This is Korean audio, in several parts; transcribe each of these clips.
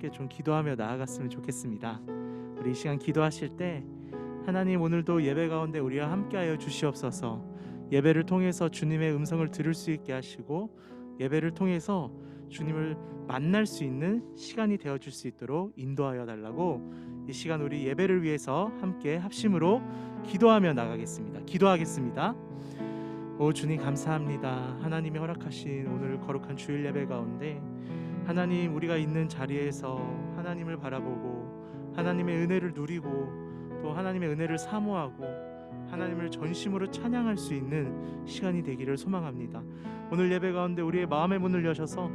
함께 좀 기도하며 나아갔으면 좋겠습니다. 우리 이 시간 기도하실 때 하나님, 오늘도 예배 가운데 우리와 함께하여 주시옵소서. 예배를 통해서 주님의 음성을 들을 수 있게 하시고, 예배를 통해서 주님을 만날 수 있는 시간이 되어줄 수 있도록 인도하여 달라고, 이 시간 우리 예배를 위해서 함께 합심으로 기도하며 나가겠습니다. 기도하겠습니다. 오 주님, 감사합니다. 하나님이 허락하신 오늘 거룩한 주일 예배 가운데 하나님, 우리가 있는 자리에서 하나님을 바라보고 하나님의 은혜를 누리고 또 하나님의 은혜를 사모하고 하나님을 전심으로 찬양할 수 있는 시간이 되기를 소망합니다. 오늘 예배 가운데 우리의 마음의 문을 여셔서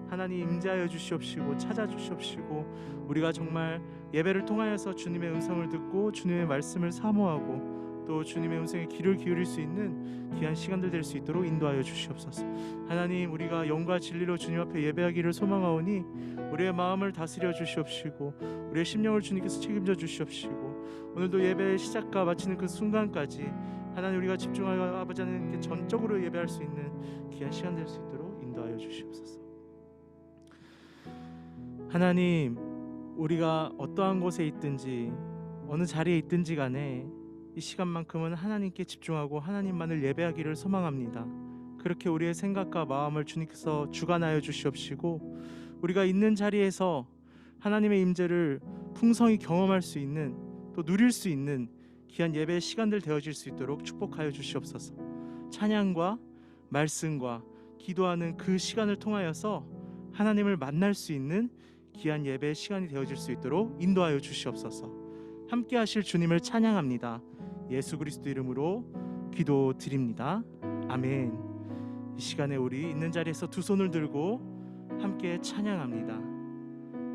하나님 임재하여 주시옵시고 찾아주시옵시고, 우리가 정말 예배를 통하여서 주님의 음성을 듣고 주님의 말씀을 사모하고 또 주님의 음성에 귀를 기울일 수 있는 귀한 시간들 될 수 있도록 인도하여 주시옵소서. 하나님, 우리가 영과 진리로 주님 앞에 예배하기를 소망하오니 우리의 마음을 다스려 주시옵시고 우리의 심령을 주님께서 책임져 주시옵시고, 오늘도 예배의 시작과 마치는 그 순간까지 하나님, 우리가 집중하여 아버지 하나님께 전적으로 예배할 수 있는 귀한 시간 될 수 있도록 인도하여 주시옵소서. 하나님, 우리가 어떠한 곳에 있든지 어느 자리에 있든지 간에 이 시간만큼은 하나님께 집중하고 하나님만을 예배하기를 소망합니다. 그렇게 우리의 생각과 마음을 주님께서 주관하여 주시옵시고, 우리가 있는 자리에서 하나님의 임재를 풍성히 경험할 수 있는, 또 누릴 수 있는 귀한 예배의 시간들 되어질 수 있도록 축복하여 주시옵소서. 찬양과 말씀과 기도하는 그 시간을 통하여서 하나님을 만날 수 있는 귀한 예배의 시간이 되어질 수 있도록 인도하여 주시옵소서. 함께 하실 주님을 찬양합니다. 예수 그리스도 이름으로 기도드립니다. 아멘. 이 시간에 우리 있는 자리에서 두 손을 들고 함께 찬양합니다.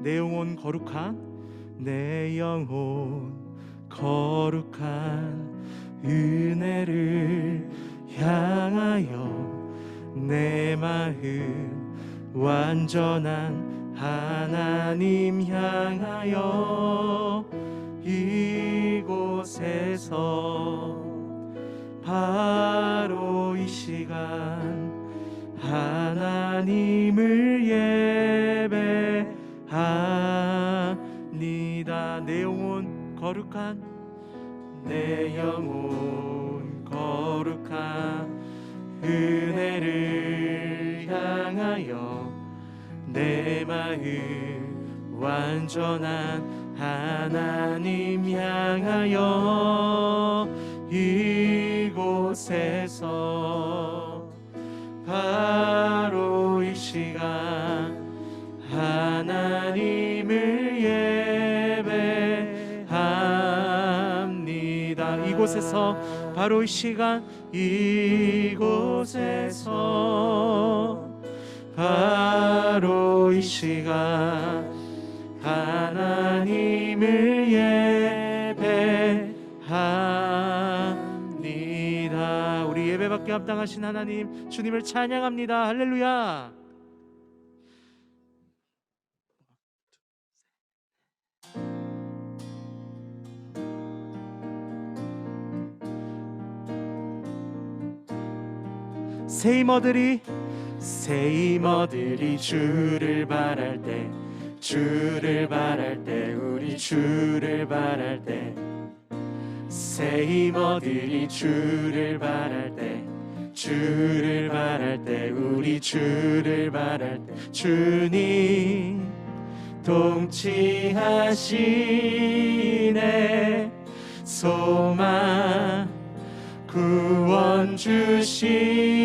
내 영혼 거룩한, 내 영혼 거룩한 은혜를 향하여 내 마음 완전한 하나님 향하여 이곳에서 바로 이 시간 하나님을 예배합니다. 내 영혼 거룩한, 내 영혼 거룩한 은혜를 향하여 내 마음 완전한 하나님 향하여 이곳에서 바로 이 시간 하나님을 예배합니다. 이곳에서 바로 이 시간, 이곳에서 바로 이 시간 하나님을 예배합니다. 우리 예배받게 합당하신 하나님, 주님을 찬양합니다. 할렐루야. 새 힘어들이 주를 바랄 때, 주를 바랄 때, 우리 주를 바랄 때, 새 힘어들이 주를 바랄 때, 주를 바랄 때, 우리 주를 바랄 때, 주님 통치하시네. 소망 구원 주시는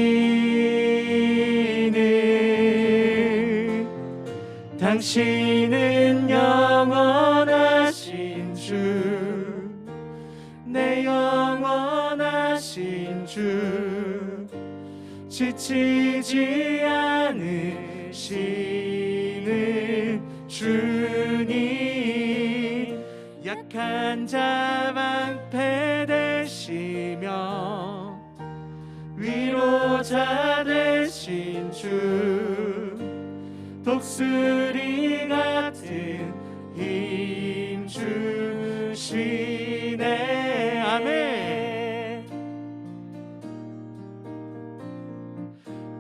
당신은 영원하신 주, 내 영원하신 주, 지치지 않으시는 주님, 약한 자 방패 되시며 위로자 되신 주, 독수리 같은 힘 주시네. 아멘.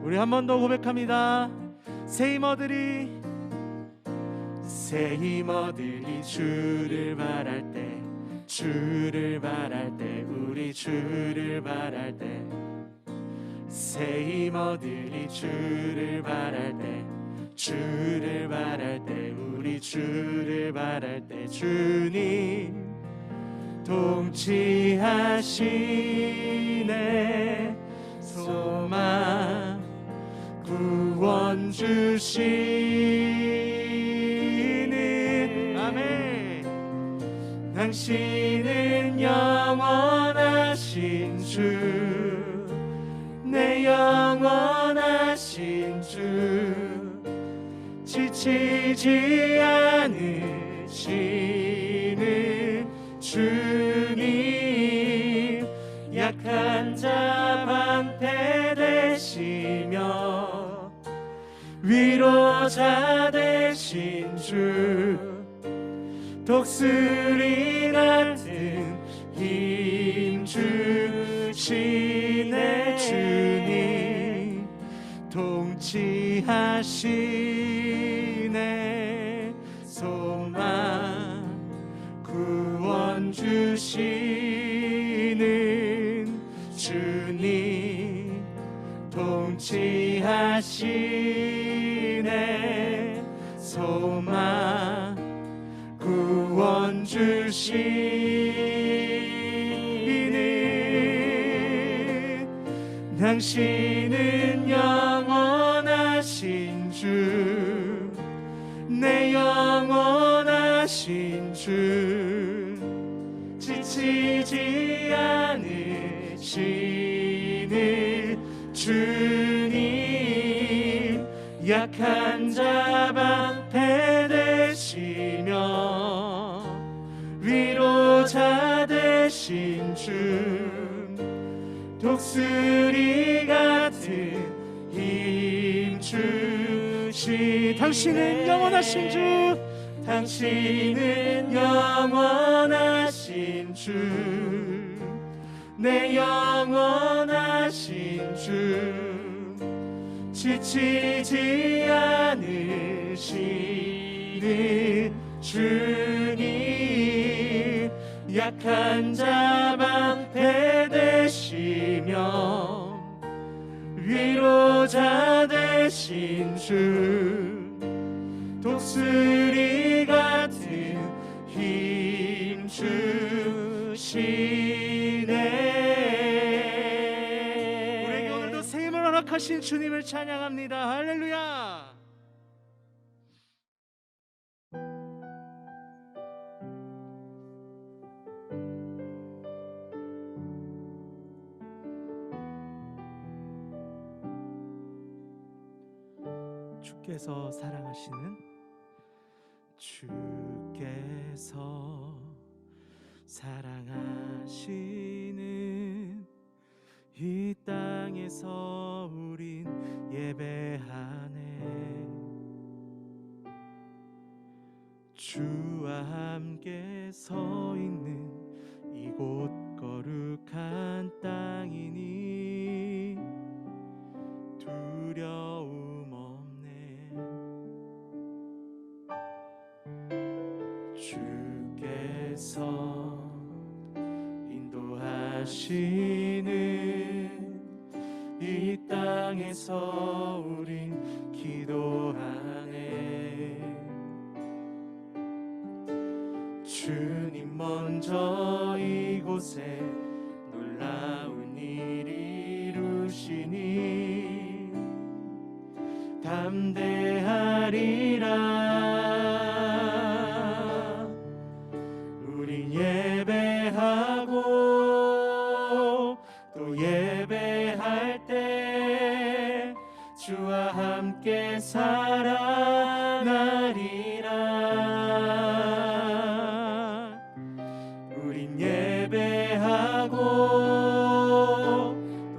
우리 한 번 더 고백합니다. 새 힘어들이 새 힘 얻으리 주를 바랄 때, 주를 바랄 때, 우리 주를 바랄 때, 새 힘 얻으리 주를 바랄 때, 주를 바랄 때, 우리 주를 바랄 때, 주님 통치하시네. 소망 구원 주시는 아멘. 당신은 영원하신 주, 내 영원하신 주, 지치지 않으시는 주님, 약한 자 방패 되시며 위로자 되신 주, 독수리 같은 힘 주시네. 주님 통치하시네. 소망 구원 주시는 주님 통치하시네. 소망 구원 주시는 당신은 영원하신 주, 내 영원하신 주, 지치지 않으시는 주님, 약한 자 방패 되시며 위로자 되신 주, 독수리 같은 힘 주시. 당신은 영원하신 주, 당신은 영원하신 주, 내 영원하신 주, 지치지 않으시는 주님, 약한 자 방패 되시며 위로자 되신 주, 독수리 같은 힘 주시네. 우리에게 오늘도 새 힘을 허락하신 주님을 찬양합니다. 할렐루야. 주께서 사랑하시는, 주께서 사랑하시는 이 땅에서 우린 예배하네. 주와 함께 서 있는 이곳 거룩한 땅이니 두려움 없네. 주께서 인도하시는 이 땅에서 우린 기도하네. 주님 먼저 이곳에 놀라운 일 이루시니 담대하리라. 우린 예배하고 또 예배할 때 주와 함께 살아나리라. 우린 예배하고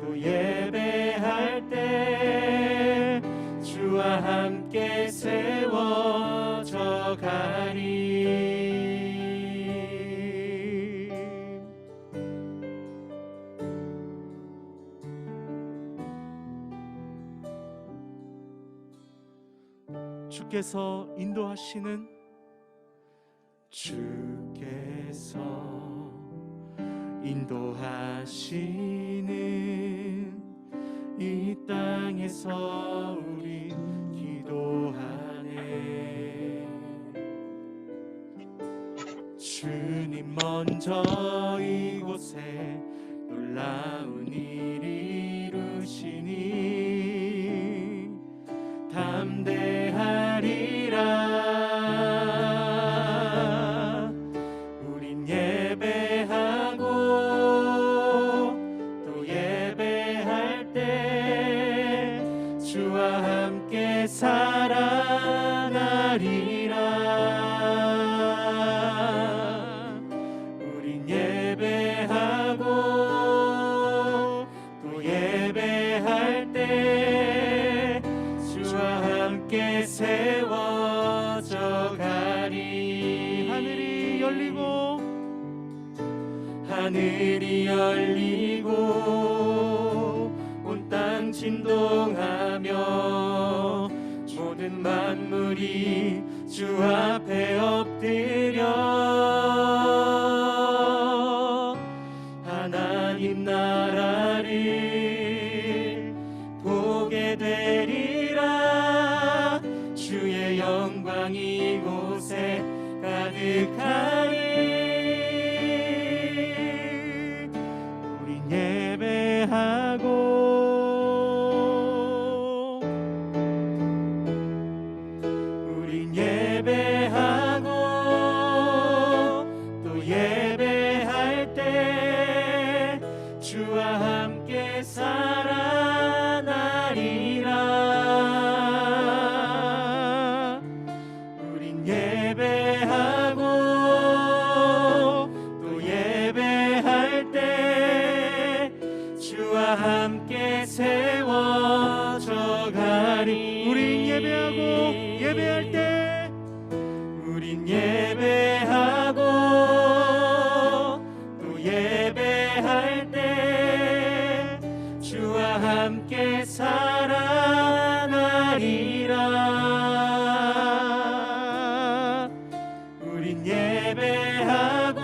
또 예배할 때 주와 함께 세워져 가리. 주께서 인도하시는 주께서 인도하시는 이 땅에서 우리 기도하네. 주님 먼저 이곳에 놀라운 일 이루시니 담대하리라. 우린 예배하고 또 예배할 때 주와 함께 살아나리라. 우린 예배하고 또 예배할 때 주와 함께 세워져 가리. 하늘이 열리고 온 땅 진동하며 모든 만물이 주 앞에 엎드려 하나님 나라를 보게 되리라. 주의 영광이 이곳에 가득하니 우린 예배하고 또 예배할 때 주와 함께 살아나리라. 우린 예배하고 또 예배할 때 주와 함께 세워져 가리. 우린 예배하고 예배할 때 우린 예배하고 또 예배할 때 주와 함께 살아나리라. 우린 예배하고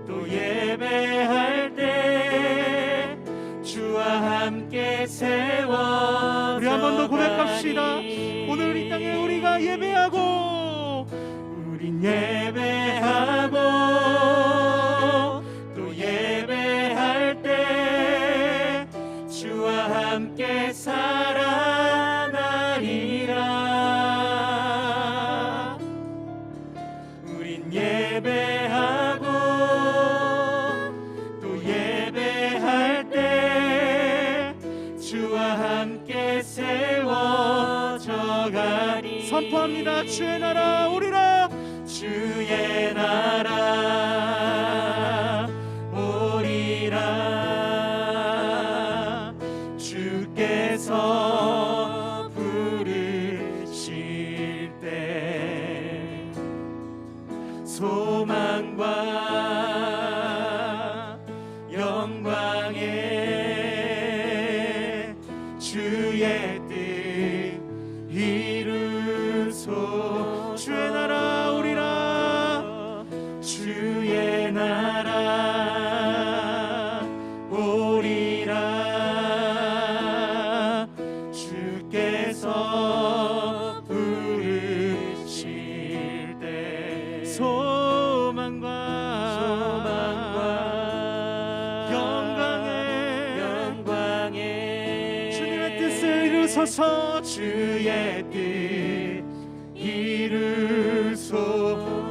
또 예배할 때 주와 함께 세워. 우리 한 번 더 고백합시다. 오늘 이 땅에 우리가 예배하고 우린 예배하고 또 예배할 때 주와 함께 살아나리라. 우린 예배하고 또 예배할 때 주와 함께 세워져 가리. 선포합니다. 주의 나라 오리라. 주의 나라 오리라. 주께서 부르실 때 소망과 영광에 주의 뜻 이루소. 주의 나라 오리라. 주의 나라 오리라. 주께서 부르실 때 소망과 영광에 주님의 뜻을 이루소서. 주의 뜻 이루소.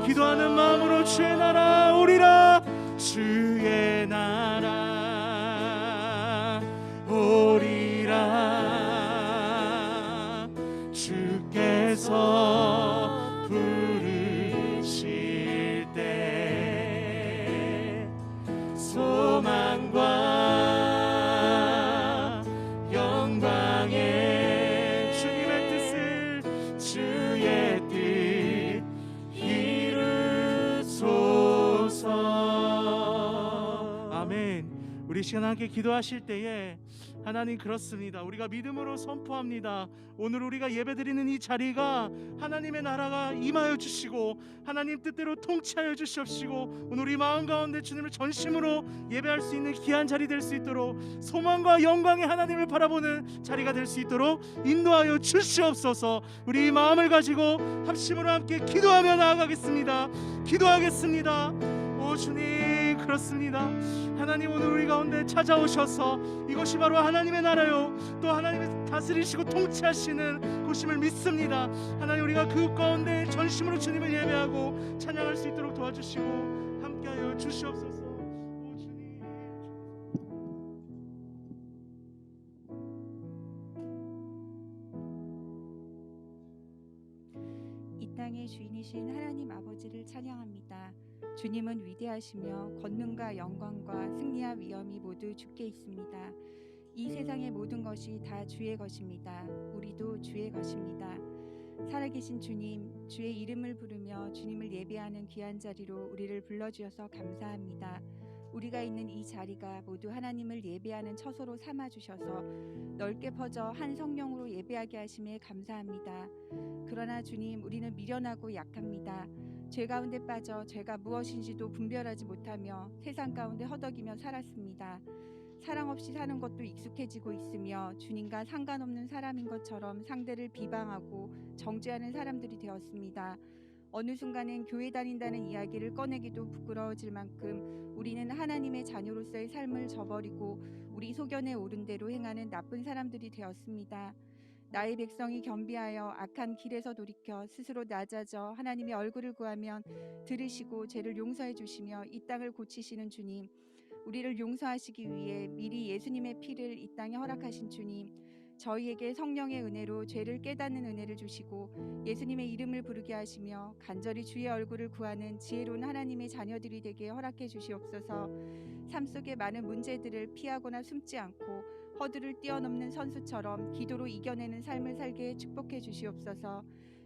기도하는 마음으로 주의 나라 오리라. 주의 나라 오리라. 주께서 부르실 때 소망과 영광에 주님의 뜻을 주의 뜻 이루소서. 아멘. 우리 시간 함께 기도하실 때에 하나님, 그렇습니다. 우리가 믿음으로 선포합니다. 오늘 우리가 예배드리는 이 자리가 하나님의 나라가 임하여 주시고 하나님 뜻대로 통치하여 주시옵시고 오늘 우리 마음 가운데 주님을 전심으로 예배할 수 있는 귀한 자리 될 수 있도록 소망과 영광의 하나님을 바라보는 자리가 될 수 있도록 인도하여 주시옵소서. 우리 마음을 가지고 합심으로 함께 기도하며 나아가겠습니다. 기도하겠습니다. 오 주님, 그렇습니다. 하나님, 오늘 우리 가운데 찾아오셔서 이것이 바로 하나님의 나라요 또 하나님의 다스리시고 통치하시는 곳임을 믿습니다. 하나님, 우리가 그 가운데 전심으로 주님을 예배하고 찬양할 수 있도록 도와주시고 함께하여 주시옵소서. 오 주님. 이 땅의 주인이신 하나님 아버지를 찬양합니다. 주님은 위대하시며 권능과 영광과 승리와 위엄이 모두 주께 있습니다. 이 세상의 모든 것이 다 주의 것입니다. 우리도 주의 것입니다. 살아계신 주님, 주의 이름을 부르며 주님을 예배하는 귀한 자리로 우리를 불러주셔서 감사합니다. 우리가 있는 이 자리가 모두 하나님을 예배하는 처소로 삼아주셔서 넓게 퍼져 한 성령으로 예배하게 하심에 감사합니다. 그러나 주님, 우리는 미련하고 약합니다. 죄 가운데 빠져 죄가 무엇인지도 분별하지 못하며 세상 가운데 허덕이며 살았습니다. 사랑 없이 사는 것도 익숙해지고 있으며 주님과 상관없는 사람인 것처럼 상대를 비방하고 정죄하는 사람들이 되었습니다. 어느 순간엔 교회 다닌다는 이야기를 꺼내기도 부끄러워질 만큼 우리는 하나님의 자녀로서의 삶을 저버리고 우리 소견에 오른 대로 행하는 나쁜 사람들이 되었습니다. 나의 백성이 겸비하여 악한 길에서 돌이켜 스스로 낮아져 하나님의 얼굴을 구하면 들으시고 죄를 용서해 주시며 이 땅을 고치시는 주님, 우리를 용서하시기 위해 미리 예수님의 피를 이 땅에 허락하신 주님, 저희에게 성령의 은혜로 죄를 깨닫는 은혜를 주시고 예수님의 이름을 부르게 하시며 간절히 주의 얼굴을 구하는 지혜로운 하나님의 자녀들이 되게 허락해 주시옵소서. 삶 속의 많은 문제들을 피하거나 숨지 않고 허들을 뛰어넘는 선수처럼 기도로 이겨내는 삶을 살게 축복해 주시옵소서.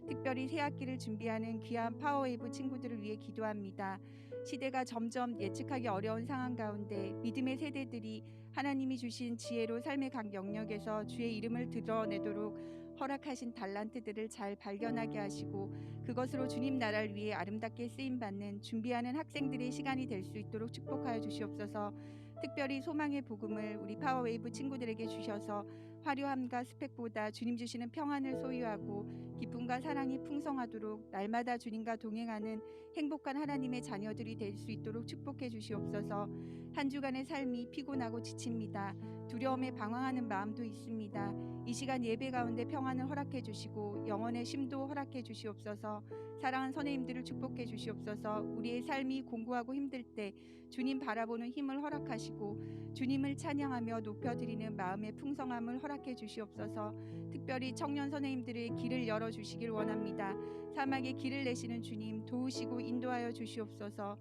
특별히 새학기를 준비하는 귀한 파워웨이브 친구들을 위해 기도합니다. 시대가 점점 예측하기 어려운 상황 가운데 믿음의 세대들이 하나님이 주신 지혜로 삶의 각 영역에서 주의 이름을 드러내도록 허락하신 달란트들을 잘 발견하게 하시고 그것으로 주님 나라를 위해 아름답게 쓰임받는 준비하는 학생들의 시간이 될 수 있도록 축복하여 주시옵소서. 특별히 소망의 복음을 우리 파워웨이브 친구들에게 주셔서 화려함과 스펙보다 주님 주시는 평안을 소유하고 기쁨과 사랑이 풍성하도록 날마다 주님과 동행하는 행복한 하나님의 자녀들이 될 수 있도록 축복해 주시옵소서. 한 주간의 삶이 피곤하고 지칩니다. 두려움에 방황하는 마음도 있습니다. 이 시간 예배 가운데 평안을 허락해 주시고 영혼의 쉼도 허락해 주시옵소서. 사랑하는 선생님들을 축복해 주시옵소서. 우리의 삶이 공고하고 힘들 때 주님 바라보는 힘을 허락하시고 주님을 찬양하며 높여드리는 마음의 풍성함을 허락해 주시옵소서. 특별히 청년 선생님들의 길을 열어주시길 원합니다. 사막에 길을 내시는 주님, 도우시고 인도하여 주시옵소서.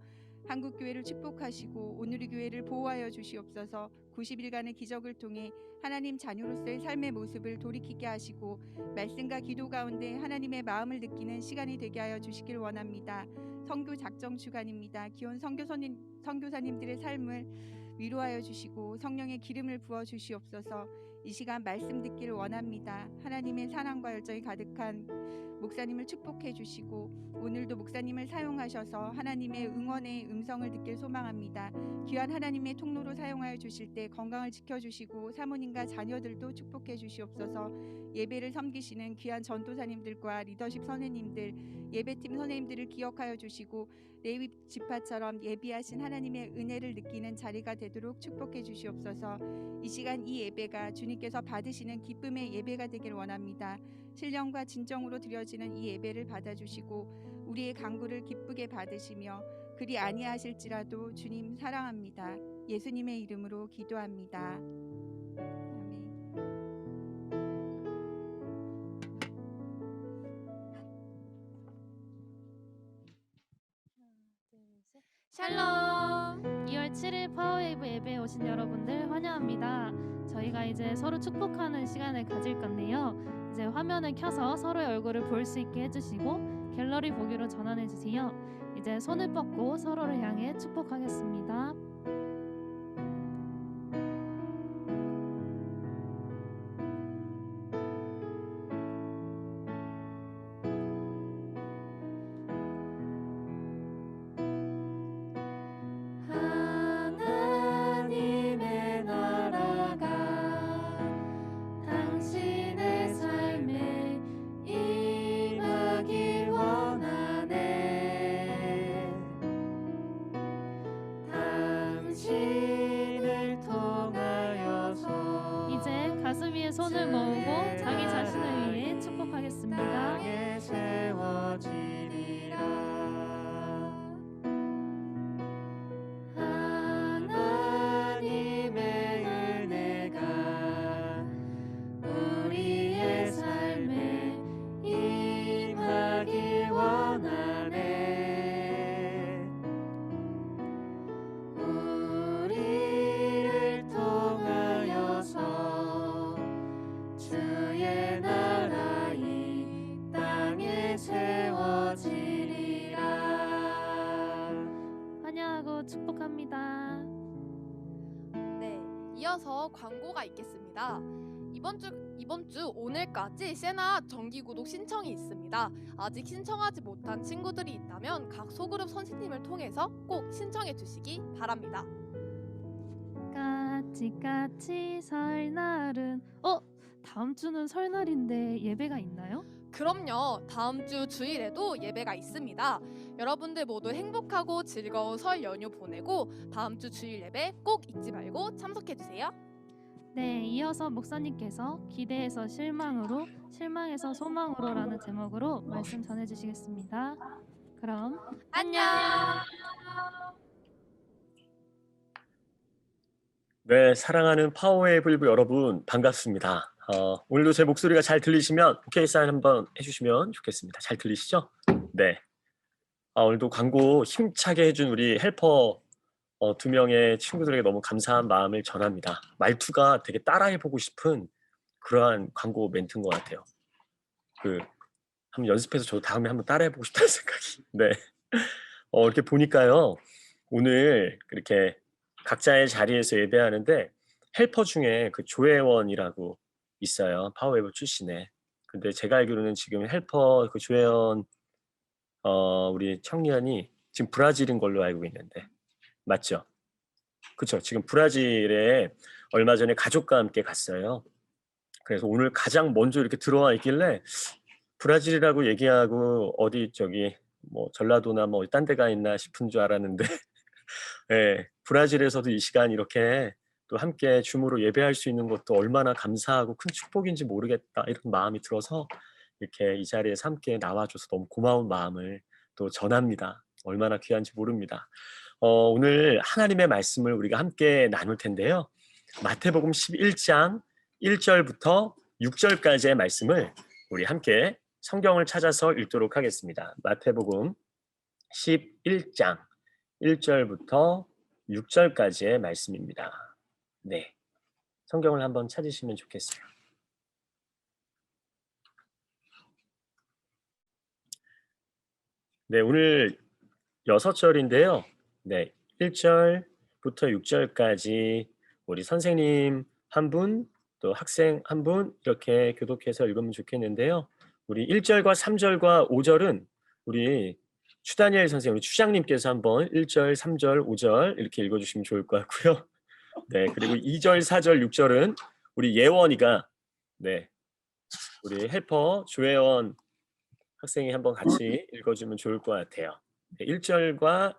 한국교회를 축복하시고 오늘의 교회를 보호하여 주시옵소서. 90일간의 기적을 통해 하나님 자녀로서의 삶의 모습을 돌이키게 하시고 말씀과 기도 가운데 하나님의 마음을 느끼는 시간이 되게 하여 주시길 원합니다. 선교 작정 주간입니다. 귀여운 선교사님들의 삶을 위로하여 주시고 성령의 기름을 부어 주시옵소서. 이 시간 말씀 듣기를 원합니다. 하나님의 사랑과 열정이 가득한 목사님을 축복해 주시고 오늘도 목사님을 사용하셔서 하나님의 응원의 음성을 듣길 소망합니다. 귀한 하나님의 통로로 사용하여 주실 때 건강을 지켜주시고 사모님과 자녀들도 축복해 주시옵소서. 예배를 섬기시는 귀한 전도사님들과 리더십 선생님들, 예배팀 선생님들을 기억하여 주시고 레위 지파처럼 예비하신 하나님의 은혜를 느끼는 자리가 되도록 축복해 주시옵소서. 이 시간 이 예배가 주님께서 받으시는 기쁨의 예배가 되길 원합니다. 신령과 진정으로 드려지는 이 예배를 받아주시고 우리의 간구를 기쁘게 받으시며 그리 아니하실지라도 주님 사랑합니다. 예수님의 이름으로 기도합니다. 아멘. 샬롬! 2월 7일 파워웨이브 예배에 오신 여러분들 환영합니다. 저희가 이제 서로 축복하는 시간을 가질 건데요. 이제 화면을 켜서 서로의 얼굴을 볼 수 있게 해주시고 갤러리 보기로 전환해주세요. 이제 손을 뻗고 서로를 향해 축복하겠습니다. 이어서 광고가 있겠습니다. 이번 주 오늘까지 세나 정기 구독 신청이 있습니다. 아직 신청하지 못한 친구들이 있다면 각 소그룹 선생님을 통해서 꼭 신청해 주시기 바랍니다. 까치까치 설날은 다음 주는 설날인데 예배가 있나요? 그럼요. 다음 주 주일에도 예배가 있습니다. 여러분들 모두 행복하고 즐거운 설 연휴 보내고 다음 주 주일 예배 꼭 잊지 말고 참석해 주세요. 네, 이어서 목사님께서 기대에서 실망으로, 실망에서 소망으로라는 제목으로 말씀 전해주시겠습니다. 그럼 안녕. 네, 사랑하는 파워웨이브 일부 여러분 반갑습니다. 오늘도 제 목소리가 잘 들리시면 오케이 사인 한번 해주시면 좋겠습니다. 잘 들리시죠? 네. 오늘도 광고 힘차게 해준 우리 헬퍼 2명의 친구들에게 너무 감사한 마음을 전합니다. 말투가 되게 따라해보고 싶은 그러한 광고 멘트인 것 같아요. 한번 연습해서 저도 다음에 한번 따라해보고 싶다는 생각이. 네. 이렇게 보니까요. 오늘 그렇게 각자의 자리에서 예배하는데 헬퍼 중에 그 조혜원이라고 있어요. 파워웨이브 출신에. 근데 제가 알기로는 지금 헬퍼 그 조혜원 우리 청년이 지금 브라질인 걸로 알고 있는데 맞죠? 그렇죠. 지금 브라질에 얼마 전에 가족과 함께 갔어요. 그래서 오늘 가장 먼저 이렇게 들어와 있길래 브라질이라고 얘기하고 어디 저기 뭐 전라도나 뭐 딴 데가 있나 싶은 줄 알았는데 네, 브라질에서도 이 시간 이렇게 또 함께 줌으로 예배할 수 있는 것도 얼마나 감사하고 큰 축복인지 모르겠다 이런 마음이 들어서 이렇게 이 자리에서 함께 나와줘서 너무 고마운 마음을 또 전합니다. 얼마나 귀한지 모릅니다. 오늘 하나님의 말씀을 우리가 함께 나눌 텐데요. 마태복음 11장 1절부터 6절까지의 말씀을 우리 함께 성경을 찾아서 읽도록 하겠습니다. 마태복음 11장 1절부터 6절까지의 말씀입니다. 네, 성경을 한번 찾으시면 좋겠어요. 네, 오늘 6절인데요. 네, 1절부터 6절까지 우리 선생님 한 분, 또 학생 한 분 이렇게 교독해서 읽으면 좋겠는데요. 우리 1절과 3절과 5절은 우리 추다니엘 선생님, 우리 추장님께서 한번 1절, 3절, 5절 이렇게 읽어주시면 좋을 것 같고요. 네, 그리고 2절, 4절, 6절은 우리 예원이가 네, 우리 헬퍼 조혜원 학생이 한번 같이 읽어주면 좋을 것 같아요. 네, 1절과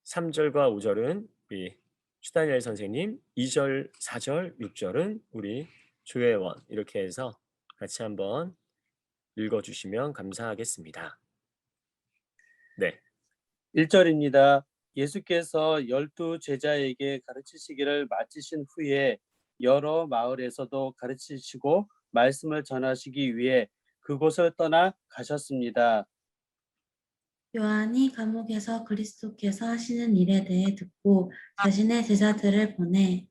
3절과 5절은 우리 추다니엘 선생님, 2절, 4절, 6절은 우리 조혜원 이렇게 해서 같이 한번 읽어주시면 감사하겠습니다. 네. 1절입니다. 예수께서 12 제자에게 가르치시기를 마치신 후에 여러 마을에서도 가르치시고 말씀을 전하시기 위해 그곳을 떠나 가셨습니다. 요한이 감옥에서 그리스도께서 하시는 일에 대해 듣고 자신의 제자들을 보내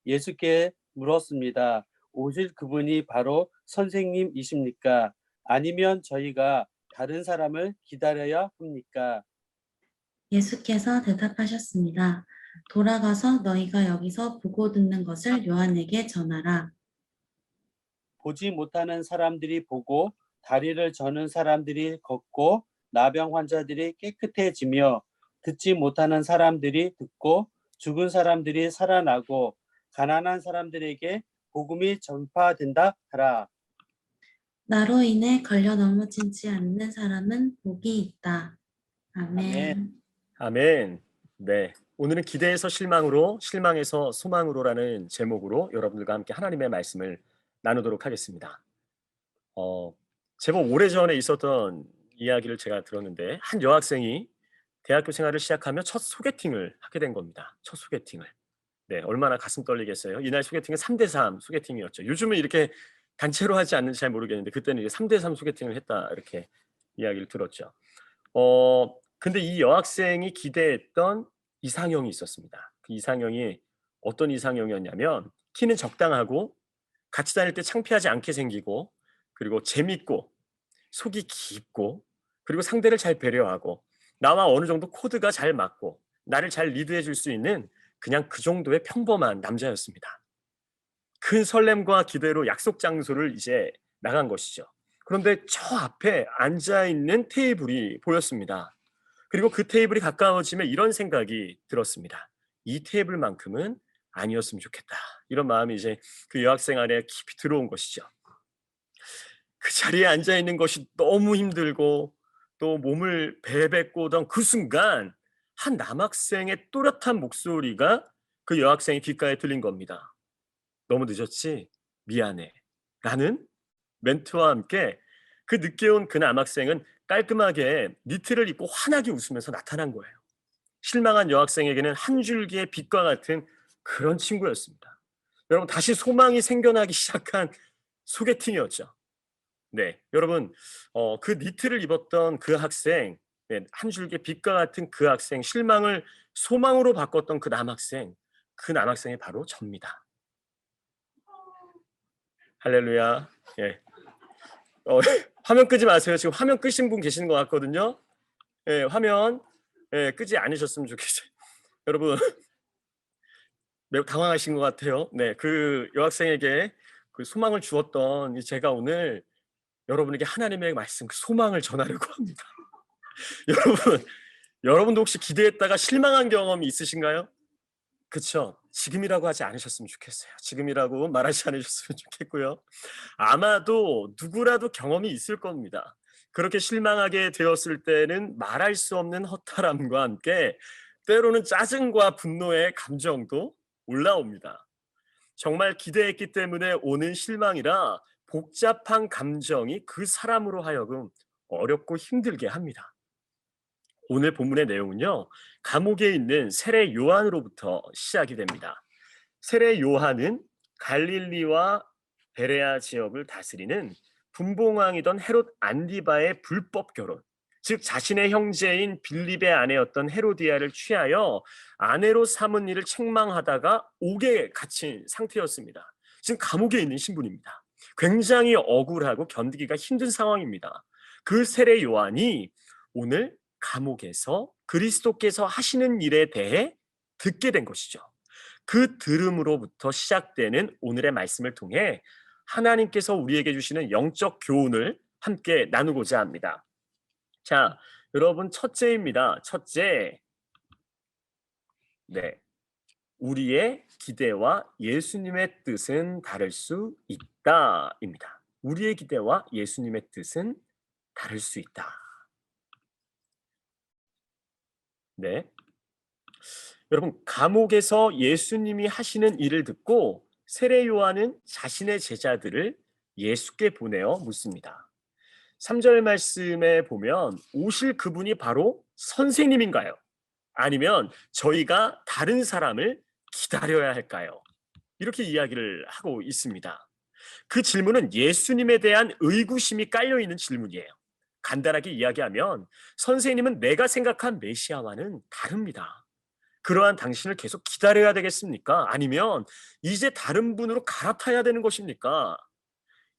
예수께 물었습니다. 오실 그분이 바로 선생님이십니까? 아니면 저희가 다른 사람을 기다려야 합니까? 예수께서 대답하셨습니다. 돌아가서 너희가 여기서 보고 듣는 것을 요한에게 전하라. 보지 못하는 사람들이 보고 다리를 저는 사람들이 걷고 나병 환자들이 깨끗해지며 듣지 못하는 사람들이 듣고 죽은 사람들이 살아나고 가난한 사람들에게 복음이 전파된다 하라. 나로 인해 걸려 넘어지지 않는 사람은 복이 있다. 아멘. 아멘. 아멘. 네. 오늘은 기대에서 실망으로, 실망에서 소망으로라는 제목으로 여러분들과 함께 하나님의 말씀을 나누도록 하겠습니다. 제법 오래전에 있었던 이야기를 제가 들었는데 한 여학생이 대학교 생활을 시작하며 첫 소개팅을 하게 된 겁니다. 첫 소개팅을. 네, 얼마나 가슴 떨리겠어요. 이날 소개팅은 3대3 소개팅이었죠. 요즘은 이렇게 단체로 하지 않는지 잘 모르겠는데 그때는 이제 3대3 소개팅을 했다 이렇게 이야기를 들었죠. 근데 이 여학생이 기대했던 이상형이 있었습니다. 그 이상형이 어떤 이상형이었냐면 키는 적당하고 같이 다닐 때 창피하지 않게 생기고 그리고 재밌고 속이 깊고 그리고 상대를 잘 배려하고 나와 어느 정도 코드가 잘 맞고 나를 잘 리드해 줄 수 있는 그냥 그 정도의 평범한 남자였습니다. 큰 설렘과 기대로 약속 장소를 이제 나간 것이죠. 그런데 저 앞에 앉아있는 테이블이 보였습니다. 그리고 그 테이블이 가까워지면 이런 생각이 들었습니다. 이 테이블만큼은 아니었으면 좋겠다. 이런 마음이 이제 그 여학생 안에 깊이 들어온 것이죠. 그 자리에 앉아있는 것이 너무 힘들고 또 몸을 베베 꼬던 그 순간 한 남학생의 또렷한 목소리가 그 여학생의 귓가에 들린 겁니다. 너무 늦었지? 미안해. 나는 멘트와 함께 그 늦게 온 그 남학생은 깔끔하게 니트를 입고 환하게 웃으면서 나타난 거예요. 실망한 여학생에게는 한 줄기의 빛과 같은 그런 친구였습니다. 여러분, 다시 소망이 생겨나기 시작한 소개팅이었죠. 네, 여러분, 그 니트를 입었던 그 학생, 네, 한 줄기의 빛과 같은 그 학생, 실망을 소망으로 바꿨던 그 남학생이 바로 접니다. 할렐루야. 예. 화면 끄지 마세요. 지금 화면 끄신 분 계시는 것 같거든요. 예, 화면 끄지 않으셨으면 좋겠어요. 여러분, 매우 당황하신 것 같아요. 네, 그 여학생에게 그 소망을 주었던 제가 오늘 여러분에게 하나님의 말씀, 그 소망을 전하려고 합니다. 여러분도 혹시 기대했다가 실망한 경험이 있으신가요? 그쵸? 지금이라고 하지 않으셨으면 좋겠어요. 지금이라고 말하지 않으셨으면 좋겠고요. 아마도 누구라도 경험이 있을 겁니다. 그렇게 실망하게 되었을 때는 말할 수 없는 허탈함과 함께 때로는 짜증과 분노의 감정도 올라옵니다. 정말 기대했기 때문에 오는 실망이라 복잡한 감정이 그 사람으로 하여금 어렵고 힘들게 합니다. 오늘 본문의 내용은요, 감옥에 있는 세례 요한으로부터 시작이 됩니다. 세례 요한은 갈릴리와 베레아 지역을 다스리는 분봉왕이던 헤롯 안디바의 불법 결혼, 즉 자신의 형제인 빌립의 아내였던 헤로디아를 취하여 아내로 삼은 일을 책망하다가 옥에 갇힌 상태였습니다. 지금 감옥에 있는 신분입니다. 굉장히 억울하고 견디기가 힘든 상황입니다. 그 세례 요한이 오늘 감옥에서 그리스도께서 하시는 일에 대해 듣게 된 것이죠. 그 들음으로부터 시작되는 오늘의 말씀을 통해 하나님께서 우리에게 주시는 영적 교훈을 함께 나누고자 합니다. 자, 여러분, 첫째입니다. 첫째. 네. 우리의 기대와 예수님의 뜻은 다를 수 있다입니다. 우리의 기대와 예수님의 뜻은 다를 수 있다. 네. 여러분, 감옥에서 예수님이 하시는 일을 듣고 세례 요한은 자신의 제자들을 예수께 보내어 묻습니다. 3절 말씀에 보면 오실 그분이 바로 선생님인가요? 아니면 저희가 다른 사람을 기다려야 할까요? 이렇게 이야기를 하고 있습니다. 그 질문은 예수님에 대한 의구심이 깔려있는 질문이에요. 간단하게 이야기하면 선생님은 내가 생각한 메시아와는 다릅니다. 그러한 당신을 계속 기다려야 되겠습니까? 아니면 이제 다른 분으로 갈아타야 되는 것입니까?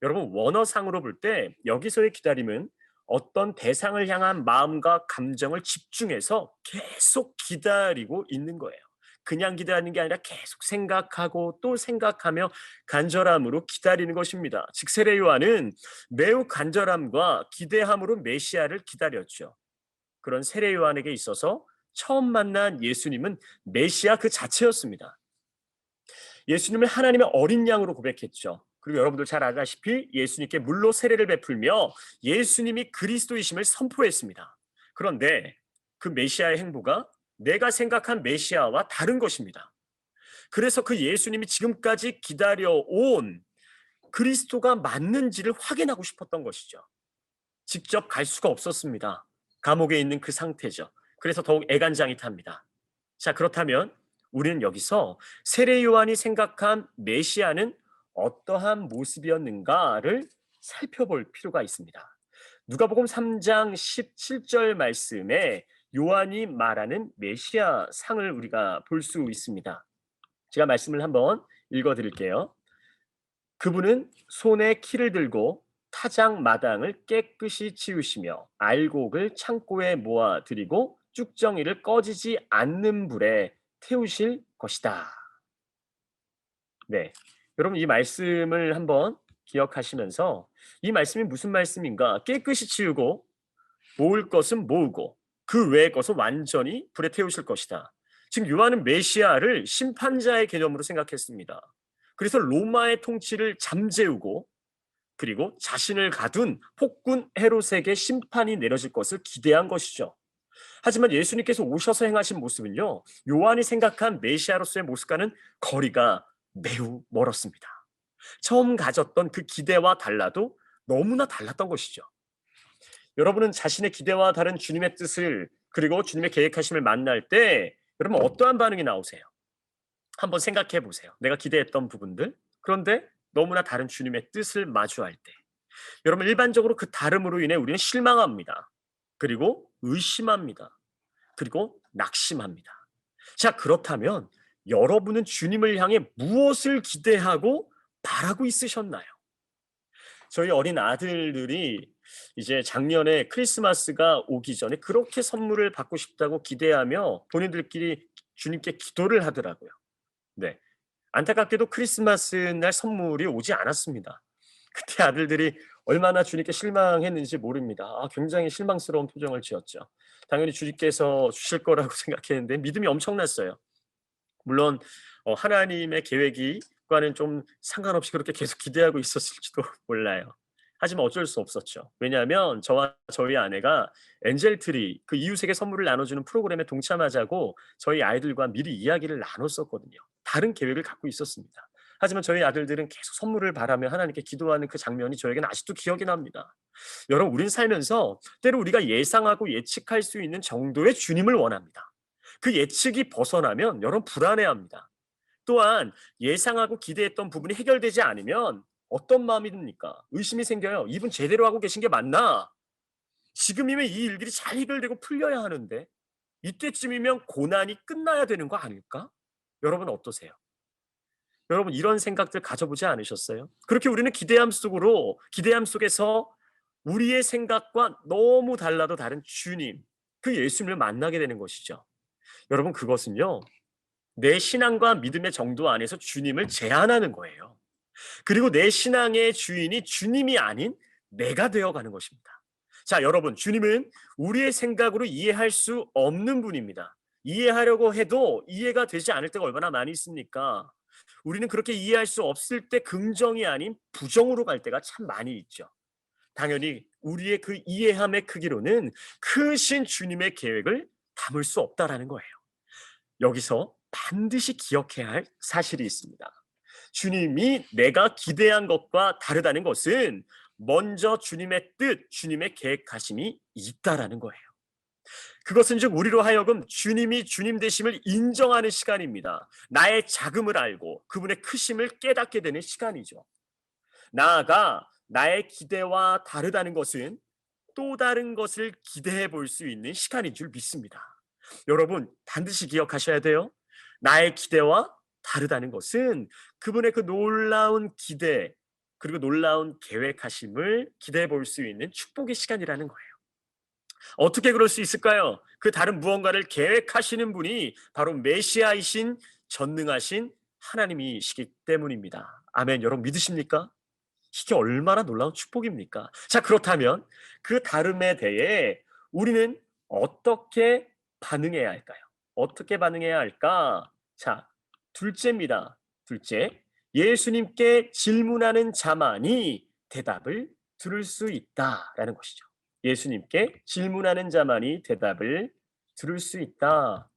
여러분, 원어상으로 볼 때 여기서의 기다림은 어떤 대상을 향한 마음과 감정을 집중해서 계속 기다리고 있는 거예요. 그냥 기다리는 게 아니라 계속 생각하고 또 생각하며 간절함으로 기다리는 것입니다. 즉 세례 요한은 매우 간절함과 기대함으로 메시아를 기다렸죠. 그런 세례 요한에게 있어서 처음 만난 예수님은 메시아 그 자체였습니다. 예수님을 하나님의 어린 양으로 고백했죠. 그리고 여러분들 잘 아다시피 예수님께 물로 세례를 베풀며 예수님이 그리스도이심을 선포했습니다. 그런데 그 메시아의 행보가 내가 생각한 메시아와 다른 것입니다. 그래서 그 예수님이 지금까지 기다려온 그리스도가 맞는지를 확인하고 싶었던 것이죠. 직접 갈 수가 없었습니다. 감옥에 있는 그 상태죠. 그래서 더욱 애간장이 탑니다. 자, 그렇다면 우리는 여기서 세례 요한이 생각한 메시아는 어떠한 모습이었는가를 살펴볼 필요가 있습니다. 누가복음 3장 17절 말씀에 요한이 말하는 메시아 상을 우리가 볼 수 있습니다. 제가 말씀을 한번 읽어드릴게요. 그분은 손에 키를 들고 타작 마당을 깨끗이 치우시며 알곡을 창고에 모아드리고 쭉정이를 꺼지지 않는 불에 태우실 것이다. 네, 여러분 이 말씀을 한번 기억하시면서 이 말씀이 무슨 말씀인가? 깨끗이 치우고 모을 것은 모으고 그 외의 것은 완전히 불에 태우실 것이다. 지금 요한은 메시아를 심판자의 개념으로 생각했습니다. 그래서 로마의 통치를 잠재우고 그리고 자신을 가둔 폭군 헤롯에게 심판이 내려질 것을 기대한 것이죠. 하지만 예수님께서 오셔서 행하신 모습은요, 요한이 생각한 메시아로서의 모습과는 거리가 매우 멀었습니다. 처음 가졌던 그 기대와 달라도 너무나 달랐던 것이죠. 여러분은 자신의 기대와 다른 주님의 뜻을 그리고 주님의 계획하심을 만날 때 여러분 어떠한 반응이 나오세요? 한번 생각해 보세요. 내가 기대했던 부분들, 그런데 너무나 다른 주님의 뜻을 마주할 때 여러분 일반적으로 그 다름으로 인해 우리는 실망합니다. 그리고 의심합니다. 그리고 낙심합니다. 자, 그렇다면 여러분은 주님을 향해 무엇을 기대하고 바라고 있으셨나요? 저희 어린 아들들이 이제 작년에 크리스마스가 오기 전에 그렇게 선물을 받고 싶다고 기대하며 본인들끼리 주님께 기도를 하더라고요. 네, 안타깝게도 크리스마스 날 선물이 오지 않았습니다. 그때 아들들이 얼마나 주님께 실망했는지 모릅니다. 굉장히 실망스러운 표정을 지었죠. 당연히 주님께서 주실 거라고 생각했는데 믿음이 엄청났어요. 물론 하나님의 계획과는 좀 상관없이 그렇게 계속 기대하고 있었을지도 몰라요. 하지만 어쩔 수 없었죠. 왜냐하면 저와 저희 아내가 엔젤트리, 그 이웃에게 선물을 나눠주는 프로그램에 동참하자고 저희 아이들과 미리 이야기를 나눴었거든요. 다른 계획을 갖고 있었습니다. 하지만 저희 아들들은 계속 선물을 바라며 하나님께 기도하는 그 장면이 저에게는 아직도 기억이 납니다. 여러분, 우린 살면서 때로 우리가 예상하고 예측할 수 있는 정도의 주님을 원합니다. 그 예측이 벗어나면 여러분 불안해합니다. 또한 예상하고 기대했던 부분이 해결되지 않으면 어떤 마음이 듭니까? 의심이 생겨요. 이분 제대로 하고 계신 게 맞나? 지금이면 이 일들이 잘 해결되고 풀려야 하는데 이때쯤이면 고난이 끝나야 되는 거 아닐까? 여러분 어떠세요? 여러분 이런 생각들 가져보지 않으셨어요? 그렇게 우리는 기대함 속에서 우리의 생각과 너무 달라도 다른 주님, 그 예수님을 만나게 되는 것이죠. 여러분 그것은요, 내 신앙과 믿음의 정도 안에서 주님을 제한하는 거예요. 그리고 내 신앙의 주인이 주님이 아닌 내가 되어가는 것입니다. 자, 여러분, 주님은 우리의 생각으로 이해할 수 없는 분입니다. 이해하려고 해도 이해가 되지 않을 때가 얼마나 많이 있습니까? 우리는 그렇게 이해할 수 없을 때 긍정이 아닌 부정으로 갈 때가 참 많이 있죠. 당연히 우리의 그 이해함의 크기로는 크신 주님의 계획을 담을 수 없다라는 거예요. 여기서 반드시 기억해야 할 사실이 있습니다. 주님이 내가 기대한 것과 다르다는 것은 먼저 주님의 뜻, 주님의 계획하심이 있다라는 거예요. 그것은 즉 우리로 하여금 주님이 주님 되심을 인정하는 시간입니다. 나의 작음을 알고 그분의 크심을 깨닫게 되는 시간이죠. 나아가 나의 기대와 다르다는 것은 또 다른 것을 기대해 볼 수 있는 시간인 줄 믿습니다. 여러분 반드시 기억하셔야 돼요. 나의 기대와 다르다는 것은 그분의 그 놀라운 기대 그리고 놀라운 계획하심을 기대해 볼 수 있는 축복의 시간이라는 거예요. 어떻게 그럴 수 있을까요? 그 다른 무언가를 계획하시는 분이 바로 메시아이신 전능하신 하나님이시기 때문입니다. 아멘. 여러분 믿으십니까? 이게 얼마나 놀라운 축복입니까? 자, 그렇다면 그 다름에 대해 우리는 어떻게 반응해야 할까요? 어떻게 반응해야 할까? 자, 둘째입니다. 둘째, 예수님께 질문하는 자만이 대답을 들을 수 있다라는 것이죠. 예수님께 질문하는 자만이 대답을 들을 수 있다.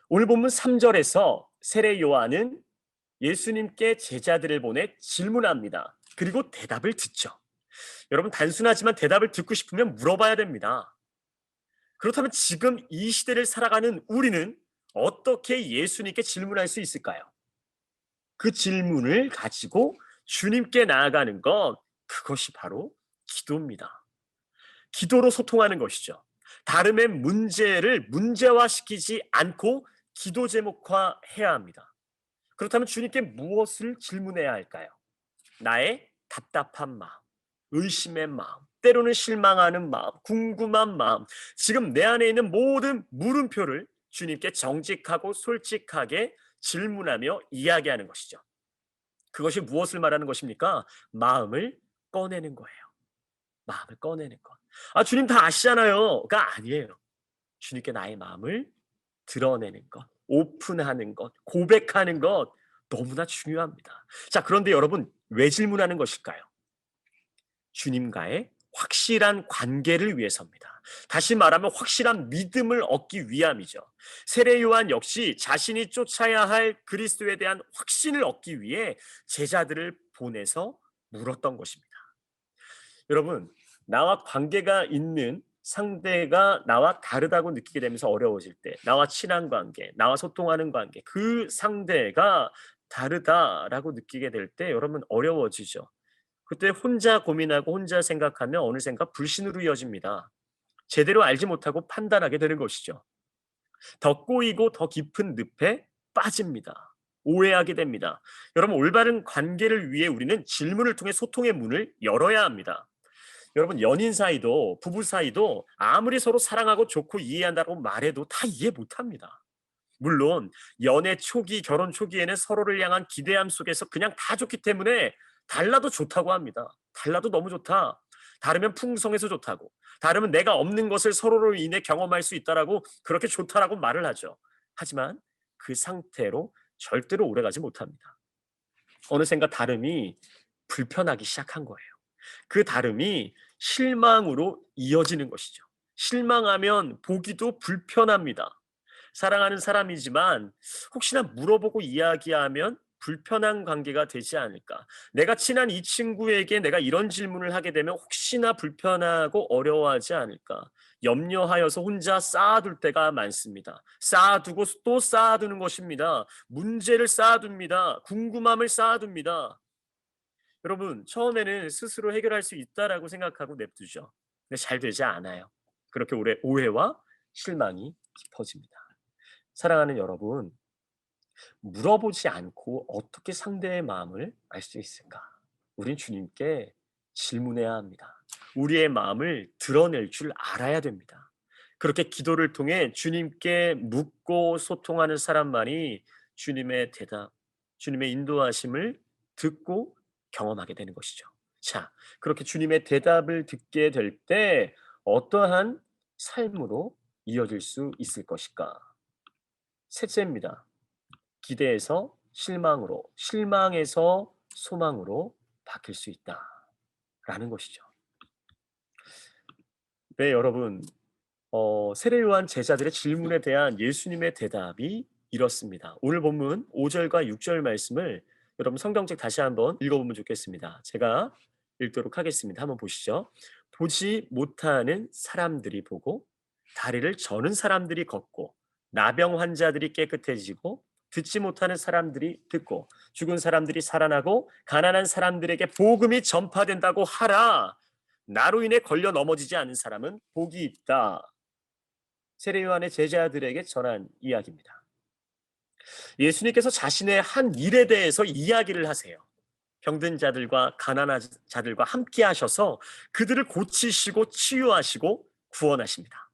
오늘 본문 3절에서 세례 요한은 예수님께 제자들을 보내 질문합니다. 그리고 대답을 듣죠. 여러분 단순하지만 대답을 듣고 싶으면 물어봐야 됩니다. 그렇다면 지금 이 시대를 살아가는 우리는 어떻게 예수님께 질문할 수 있을까요? 그 질문을 가지고 주님께 나아가는 것, 그것이 바로 기도입니다. 기도로 소통하는 것이죠. 다름의 문제를 문제화시키지 않고 기도 제목화해야 합니다. 그렇다면 주님께 무엇을 질문해야 할까요? 나의 답답한 마음, 의심의 마음, 때로는 실망하는 마음, 궁금한 마음, 지금 내 안에 있는 모든 물음표를 주님께 정직하고 솔직하게 질문하며 이야기하는 것이죠. 그것이 무엇을 말하는 것입니까? 마음을 꺼내는 거예요. 마음을 꺼내는 것. 주님 다 아시잖아요가 아니에요. 주님께 나의 마음을 드러내는 것, 오픈하는 것, 고백하는 것 너무나 중요합니다. 자, 그런데 여러분 왜 질문하는 것일까요? 주님과의 확실한 관계를 위해서입니다. 다시 말하면 확실한 믿음을 얻기 위함이죠. 세례 요한 역시 자신이 쫓아야 할 그리스도에 대한 확신을 얻기 위해 제자들을 보내서 물었던 것입니다. 여러분, 나와 관계가 있는 상대가 나와 다르다고 느끼게 되면서 어려워질 때, 나와 친한 관계, 나와 소통하는 관계, 그 상대가 다르다라고 느끼게 될 때 여러분 어려워지죠. 그때 혼자 고민하고 혼자 생각하면 어느샌가 불신으로 이어집니다. 제대로 알지 못하고 판단하게 되는 것이죠. 더 꼬이고 더 깊은 늪에 빠집니다. 오해하게 됩니다. 여러분, 올바른 관계를 위해 우리는 질문을 통해 소통의 문을 열어야 합니다. 여러분, 연인 사이도 부부 사이도 아무리 서로 사랑하고 좋고 이해한다고 말해도 다 이해 못합니다. 물론 연애 초기, 결혼 초기에는 서로를 향한 기대함 속에서 그냥 다 좋기 때문에 달라도 좋다고 합니다. 달라도 너무 좋다. 다르면 풍성해서 좋다고. 다르면 내가 없는 것을 서로로 인해 경험할 수 있다라고 그렇게 좋다라고 말을 하죠. 하지만 그 상태로 절대로 오래가지 못합니다. 어느샌가 다름이 불편하기 시작한 거예요. 그 다름이 실망으로 이어지는 것이죠. 실망하면 보기도 불편합니다. 사랑하는 사람이지만 혹시나 물어보고 이야기하면 불편한 관계가 되지 않을까. 내가 친한 이 친구에게 내가 이런 질문을 하게 되면 혹시나 불편하고 어려워하지 않을까. 염려하여서 혼자 쌓아둘 때가 많습니다. 쌓아두고 또 쌓아두는 것입니다. 문제를 쌓아둡니다. 궁금함을 쌓아둡니다. 여러분, 처음에는 스스로 해결할 수 있다라고 생각하고 냅두죠. 근데 잘 되지 않아요. 그렇게 오해와 실망이 깊어집니다. 사랑하는 여러분, 물어보지 않고 어떻게 상대의 마음을 알 수 있을까? 우린 주님께 질문해야 합니다. 우리의 마음을 드러낼 줄 알아야 됩니다. 그렇게 기도를 통해 주님께 묻고 소통하는 사람만이 주님의 대답, 주님의 인도하심을 듣고 경험하게 되는 것이죠. 자, 그렇게 주님의 대답을 듣게 될 때 어떠한 삶으로 이어질 수 있을 것일까? 셋째입니다. 기대에서 실망으로, 실망에서 소망으로 바뀔 수 있다라는 것이죠. 네, 여러분, 세례 요한 제자들의 질문에 대한 예수님의 대답이 이렇습니다. 오늘 본문 5절과 6절 말씀을 여러분 성경책 다시 한번 읽어보면 좋겠습니다. 제가 읽도록 하겠습니다. 한번 보시죠. 보지 못하는 사람들이 보고, 다리를 저는 사람들이 걷고, 나병 환자들이 깨끗해지고, 듣지 못하는 사람들이 듣고, 죽은 사람들이 살아나고, 가난한 사람들에게 복음이 전파된다고 하라. 나로 인해 걸려 넘어지지 않은 사람은 복이 있다. 세례 요한의 제자들에게 전한 이야기입니다. 예수님께서 자신의 한 일에 대해서 이야기를 하세요. 병든 자들과 가난한 자들과 함께 하셔서 그들을 고치시고 치유하시고 구원하십니다.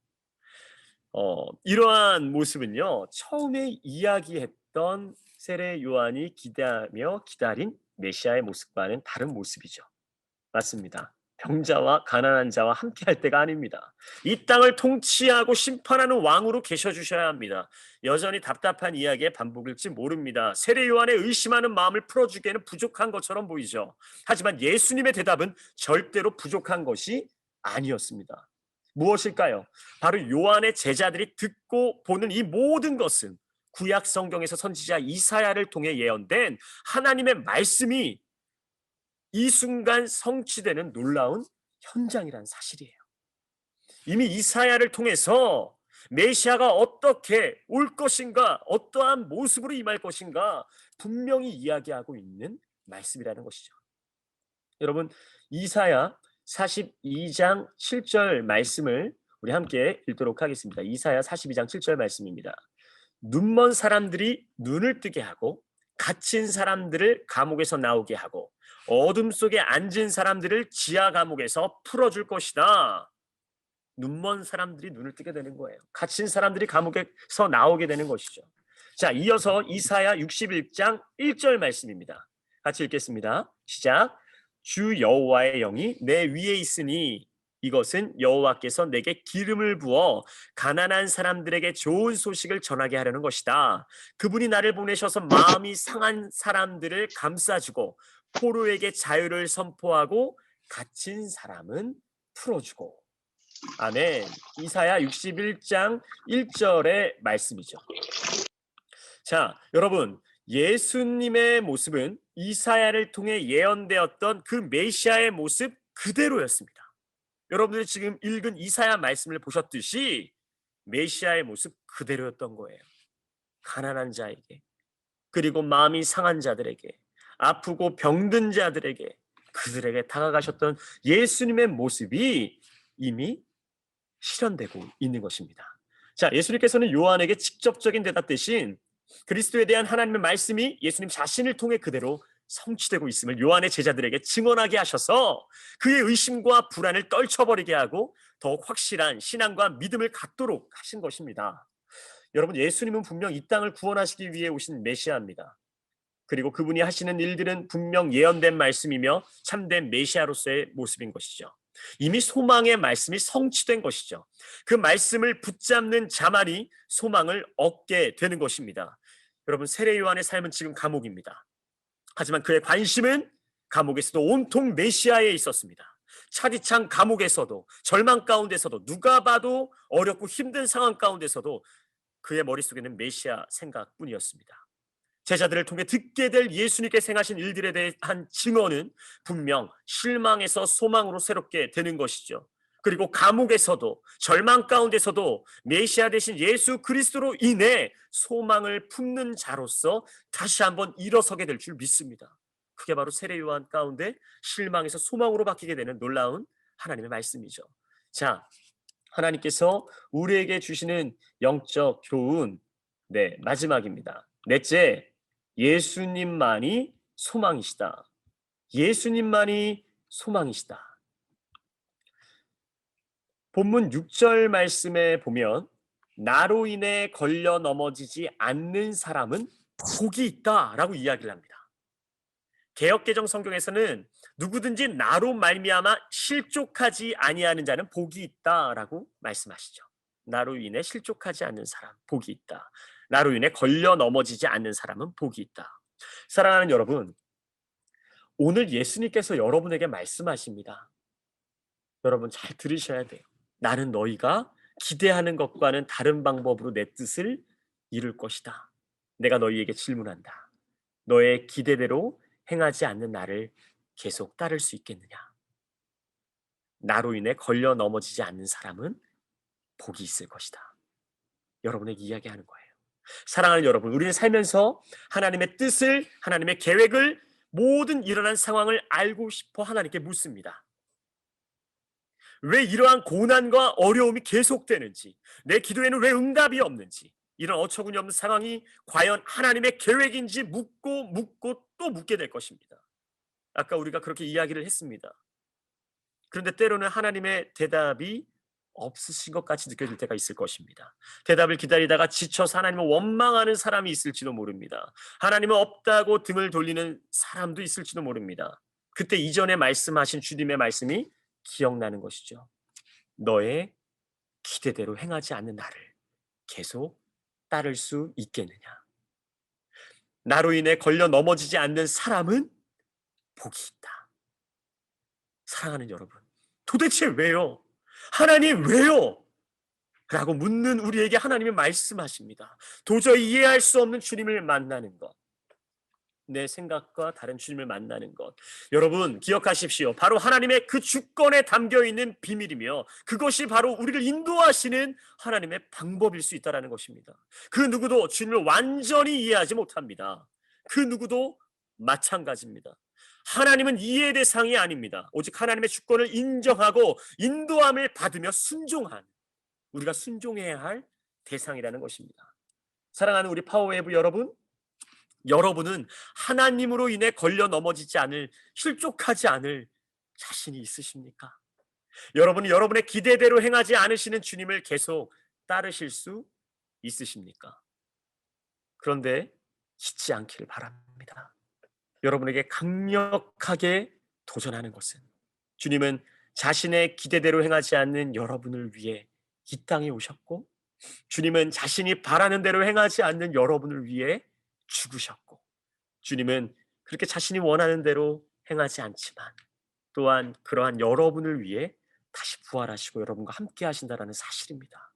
이러한 모습은요, 처음에 이야기했던 세례 요한이 기대하며 기다린 메시아의 모습과는 다른 모습이죠. 맞습니다. 병자와 가난한 자와 함께 할 때가 아닙니다. 이 땅을 통치하고 심판하는 왕으로 계셔 주셔야 합니다. 여전히 답답한 이야기의 반복일지 모릅니다. 세례 요한의 의심하는 마음을 풀어주기에는 부족한 것처럼 보이죠. 하지만 예수님의 대답은 절대로 부족한 것이 아니었습니다. 무엇일까요? 바로 요한의 제자들이 듣고 보는 이 모든 것은 구약 성경에서 선지자 이사야를 통해 예언된 하나님의 말씀이 이 순간 성취되는 놀라운 현장이라는 사실이에요. 이미 이사야를 통해서 메시아가 어떻게 올 것인가, 어떠한 모습으로 임할 것인가 분명히 이야기하고 있는 말씀이라는 것이죠. 여러분, 이사야 42장 7절 말씀을 우리 함께 읽도록 하겠습니다. 이사야 42장 7절 말씀입니다. 눈먼 사람들이 눈을 뜨게 하고, 갇힌 사람들을 감옥에서 나오게 하고, 어둠 속에 앉은 사람들을 지하 감옥에서 풀어줄 것이다. 눈먼 사람들이 눈을 뜨게 되는 거예요. 갇힌 사람들이 감옥에서 나오게 되는 것이죠. 자, 이어서 이사야 61장 1절 말씀입니다. 같이 읽겠습니다. 시작. 주 여호와의 영이 내 위에 있으니 이것은 여호와께서 내게 기름을 부어 가난한 사람들에게 좋은 소식을 전하게 하려는 것이다. 그분이 나를 보내셔서 마음이 상한 사람들을 감싸주고 포로에게 자유를 선포하고 갇힌 사람은 풀어주고. 아멘. 이사야 61장 1절의 말씀이죠. 자, 여러분, 예수님의 모습은 이사야를 통해 예언되었던 그 메시아의 모습 그대로였습니다. 여러분들이 지금 읽은 이사야 말씀을 보셨듯이 메시아의 모습 그대로였던 거예요. 가난한 자에게, 그리고 마음이 상한 자들에게, 아프고 병든 자들에게, 그들에게 다가가셨던 예수님의 모습이 이미 실현되고 있는 것입니다. 자, 예수님께서는 요한에게 직접적인 대답 대신 그리스도에 대한 하나님의 말씀이 예수님 자신을 통해 그대로 성취되고 있음을 요한의 제자들에게 증언하게 하셔서 그의 의심과 불안을 떨쳐버리게 하고 더욱 확실한 신앙과 믿음을 갖도록 하신 것입니다. 여러분, 예수님은 분명 이 땅을 구원하시기 위해 오신 메시아입니다. 그리고 그분이 하시는 일들은 분명 예언된 말씀이며 참된 메시아로서의 모습인 것이죠. 이미 소망의 말씀이 성취된 것이죠. 그 말씀을 붙잡는 자만이 소망을 얻게 되는 것입니다. 여러분, 세례 요한의 삶은 지금 감옥입니다. 하지만 그의 관심은 감옥에서도 온통 메시아에 있었습니다. 차디찬 감옥에서도, 절망 가운데서도, 누가 봐도 어렵고 힘든 상황 가운데서도 그의 머릿속에는 메시아 생각뿐이었습니다. 제자들을 통해 듣게 될 예수님께 행하신 일들에 대한 증언은 분명 실망에서 소망으로 새롭게 되는 것이죠. 그리고 감옥에서도, 절망 가운데서도 메시아 되신 예수 그리스도로 인해 소망을 품는 자로서 다시 한번 일어서게 될 줄 믿습니다. 그게 바로 세례 요한 가운데 실망에서 소망으로 바뀌게 되는 놀라운 하나님의 말씀이죠. 자, 하나님께서 우리에게 주시는 영적 교훈, 마지막입니다. 넷째, 예수님만이 소망이시다. 예수님만이 소망이시다. 본문 6절 말씀에 보면 나로 인해 걸려 넘어지지 않는 사람은 복이 있다라고 이야기를 합니다. 개역개정 성경에서는 누구든지 나로 말미암아 실족하지 아니하는 자는 복이 있다라고 말씀하시죠. 나로 인해 실족하지 않는 사람, 복이 있다. 나로 인해 걸려 넘어지지 않는 사람은 복이 있다. 사랑하는 여러분, 오늘 예수님께서 여러분에게 말씀하십니다. 여러분 잘 들으셔야 돼요. 나는 너희가 기대하는 것과는 다른 방법으로 내 뜻을 이룰 것이다. 내가 너희에게 질문한다. 너의 기대대로 행하지 않는 나를 계속 따를 수 있겠느냐? 나로 인해 걸려 넘어지지 않는 사람은 복이 있을 것이다. 여러분에게 이야기하는 거예요. 사랑하는 여러분, 우리는 살면서 하나님의 뜻을, 하나님의 계획을, 모든 일어난 상황을 알고 싶어 하나님께 묻습니다. 왜 이러한 고난과 어려움이 계속되는지, 내 기도에는 왜 응답이 없는지, 이런 어처구니 없는 상황이 과연 하나님의 계획인지 묻고 또 묻게 될 것입니다. 아까 우리가 그렇게 이야기를 했습니다. 그런데 때로는 하나님의 대답이 없으신 것 같이 느껴질 때가 있을 것입니다. 대답을 기다리다가 지쳐서 하나님을 원망하는 사람이 있을지도 모릅니다. 하나님은 없다고 등을 돌리는 사람도 있을지도 모릅니다. 그때 이전에 말씀하신 주님의 말씀이 기억나는 것이죠. 너의 기대대로 행하지 않는 나를 계속 따를 수 있겠느냐? 나로 인해 걸려 넘어지지 않는 사람은 복이 있다. 사랑하는 여러분, 도대체 왜요? 하나님 왜요? 라고 묻는 우리에게 하나님이 말씀하십니다. 도저히 이해할 수 없는 주님을 만나는 것, 내 생각과 다른 주님을 만나는 것, 여러분 기억하십시오. 바로 하나님의 그 주권에 담겨있는 비밀이며 그것이 바로 우리를 인도하시는 하나님의 방법일 수 있다는 것입니다. 그 누구도 주님을 완전히 이해하지 못합니다. 그 누구도 마찬가지입니다. 하나님은 이해 대상이 아닙니다. 오직 하나님의 주권을 인정하고 인도함을 받으며 순종한, 우리가 순종해야 할 대상이라는 것입니다. 사랑하는 우리 파워웨이브 여러분, 여러분은 하나님으로 인해 걸려 넘어지지 않을, 실족하지 않을 자신이 있으십니까? 여러분은 여러분의 기대대로 행하지 않으시는 주님을 계속 따르실 수 있으십니까? 그런데 잊지 않기를 바랍니다. 여러분에게 강력하게 도전하는 것은, 주님은 자신의 기대대로 행하지 않는 여러분을 위해 이 땅에 오셨고, 주님은 자신이 바라는 대로 행하지 않는 여러분을 위해 죽으셨고, 주님은 그렇게 자신이 원하는 대로 행하지 않지만 또한 그러한 여러분을 위해 다시 부활하시고 여러분과 함께 하신다라는 사실입니다.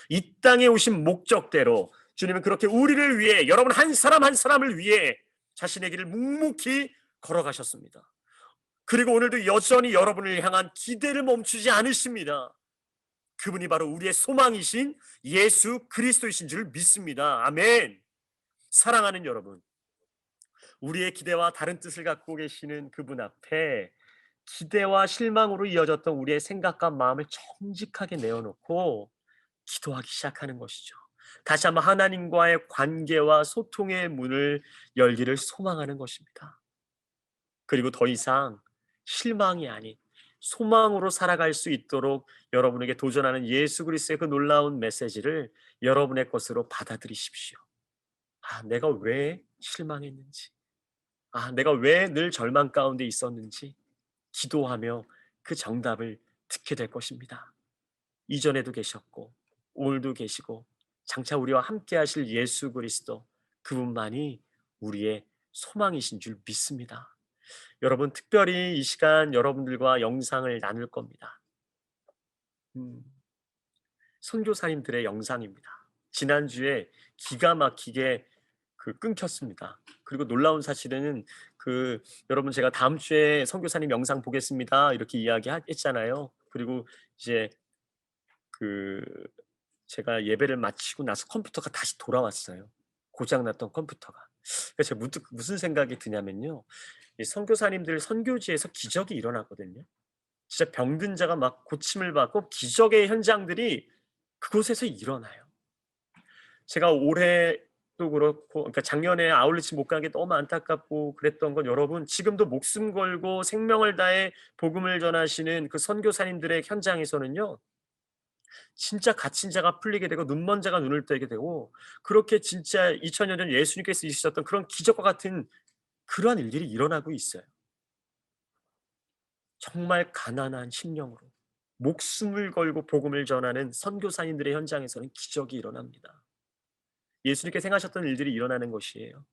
이 땅에 오신 목적대로 주님은 그렇게 우리를 위해, 여러분 한 사람 한 사람을 위해 자신의 길을 묵묵히 걸어가셨습니다. 그리고 오늘도 여전히 여러분을 향한 기대를 멈추지 않으십니다. 그분이 바로 우리의 소망이신 예수 그리스도이신 줄 믿습니다. 아멘. 사랑하는 여러분, 우리의 기대와 다른 뜻을 갖고 계시는 그분 앞에 기대와 실망으로 이어졌던 우리의 생각과 마음을 정직하게 내어놓고 기도하기 시작하는 것이죠. 다시 한번 하나님과의 관계와 소통의 문을 열기를 소망하는 것입니다. 그리고 더 이상 실망이 아닌 소망으로 살아갈 수 있도록 여러분에게 도전하는 예수 그리스도의 그 놀라운 메시지를 여러분의 것으로 받아들이십시오. 내가 왜 실망했는지, 내가 왜 늘 절망 가운데 있었는지 기도하며 그 정답을 듣게 될 것입니다. 이전에도 계셨고 오늘도 계시고 장차 우리와 함께 하실 예수 그리스도, 그분만이 우리의 소망이신 줄 믿습니다. 여러분, 특별히 이 시간 여러분들과 영상을 나눌 겁니다. 선교사님들의 영상입니다. 지난주에 기가 막히게 끊겼습니다. 그리고 놀라운 사실은 여러분, 제가 다음 주에 선교사님 영상 보겠습니다 이렇게 이야기했잖아요. 그리고 이제 제가 예배를 마치고 나서 컴퓨터가 다시 돌아왔어요. 고장났던 컴퓨터가. 그래서 제가 문득 무슨 생각이 드냐면요, 이 선교사님들 선교지에서 기적이 일어나거든요. 진짜 병든 자가 막 고침을 받고 기적의 현장들이 그곳에서 일어나요. 제가 올해도 그렇고, 그러니까 작년에 아울리치 못 간 게 너무 안타깝고 그랬던 건, 여러분 지금도 목숨 걸고 생명을 다해 복음을 전하시는 그 선교사님들의 현장에서는요, 진짜 갇힌 자가 풀리게 되고 눈먼 자가 눈을 뜨게 되고, 그렇게 진짜 2000년 전 예수님께서 있으셨던 그런 기적과 같은 그러한 일들이 일어나고 있어요. 정말 가난한 심령으로 목숨을 걸고 복음을 전하는 선교사님들의 현장에서는 기적이 일어납니다. 예수님께서 행하셨던 일들이 일어나는 것이에요.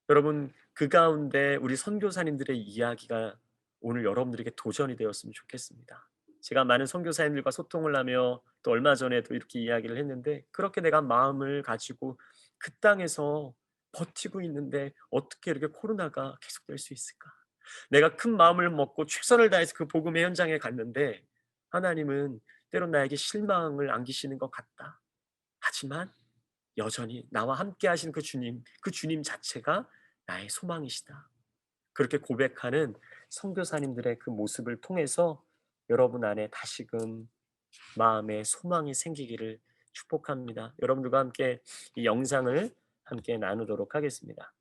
여러분, 그 가운데 우리 선교사님들의 이야기가 오늘 여러분들에게 도전이 되었으면 좋겠습니다. 제가 많은 선교사님들과 소통을 하며 또 얼마 전에도 이렇게 이야기를 했는데, 그렇게 내가 마음을 가지고 그 땅에서 버티고 있는데 어떻게 이렇게 코로나가 계속될 수 있을까? 내가 큰 마음을 먹고 최선을 다해서 그 복음의 현장에 갔는데 하나님은 때론 나에게 실망을 안기시는 것 같다. 하지만 여전히 나와 함께 하신 그 주님 자체가 나의 소망이시다. 그렇게 고백하는 선교사님들의 그 모습을 통해서 여러분 안에 다시금 마음에 소망이 생기기를 축복합니다. 여러분들과 함께 이 영상을 함께 나누도록 하겠습니다.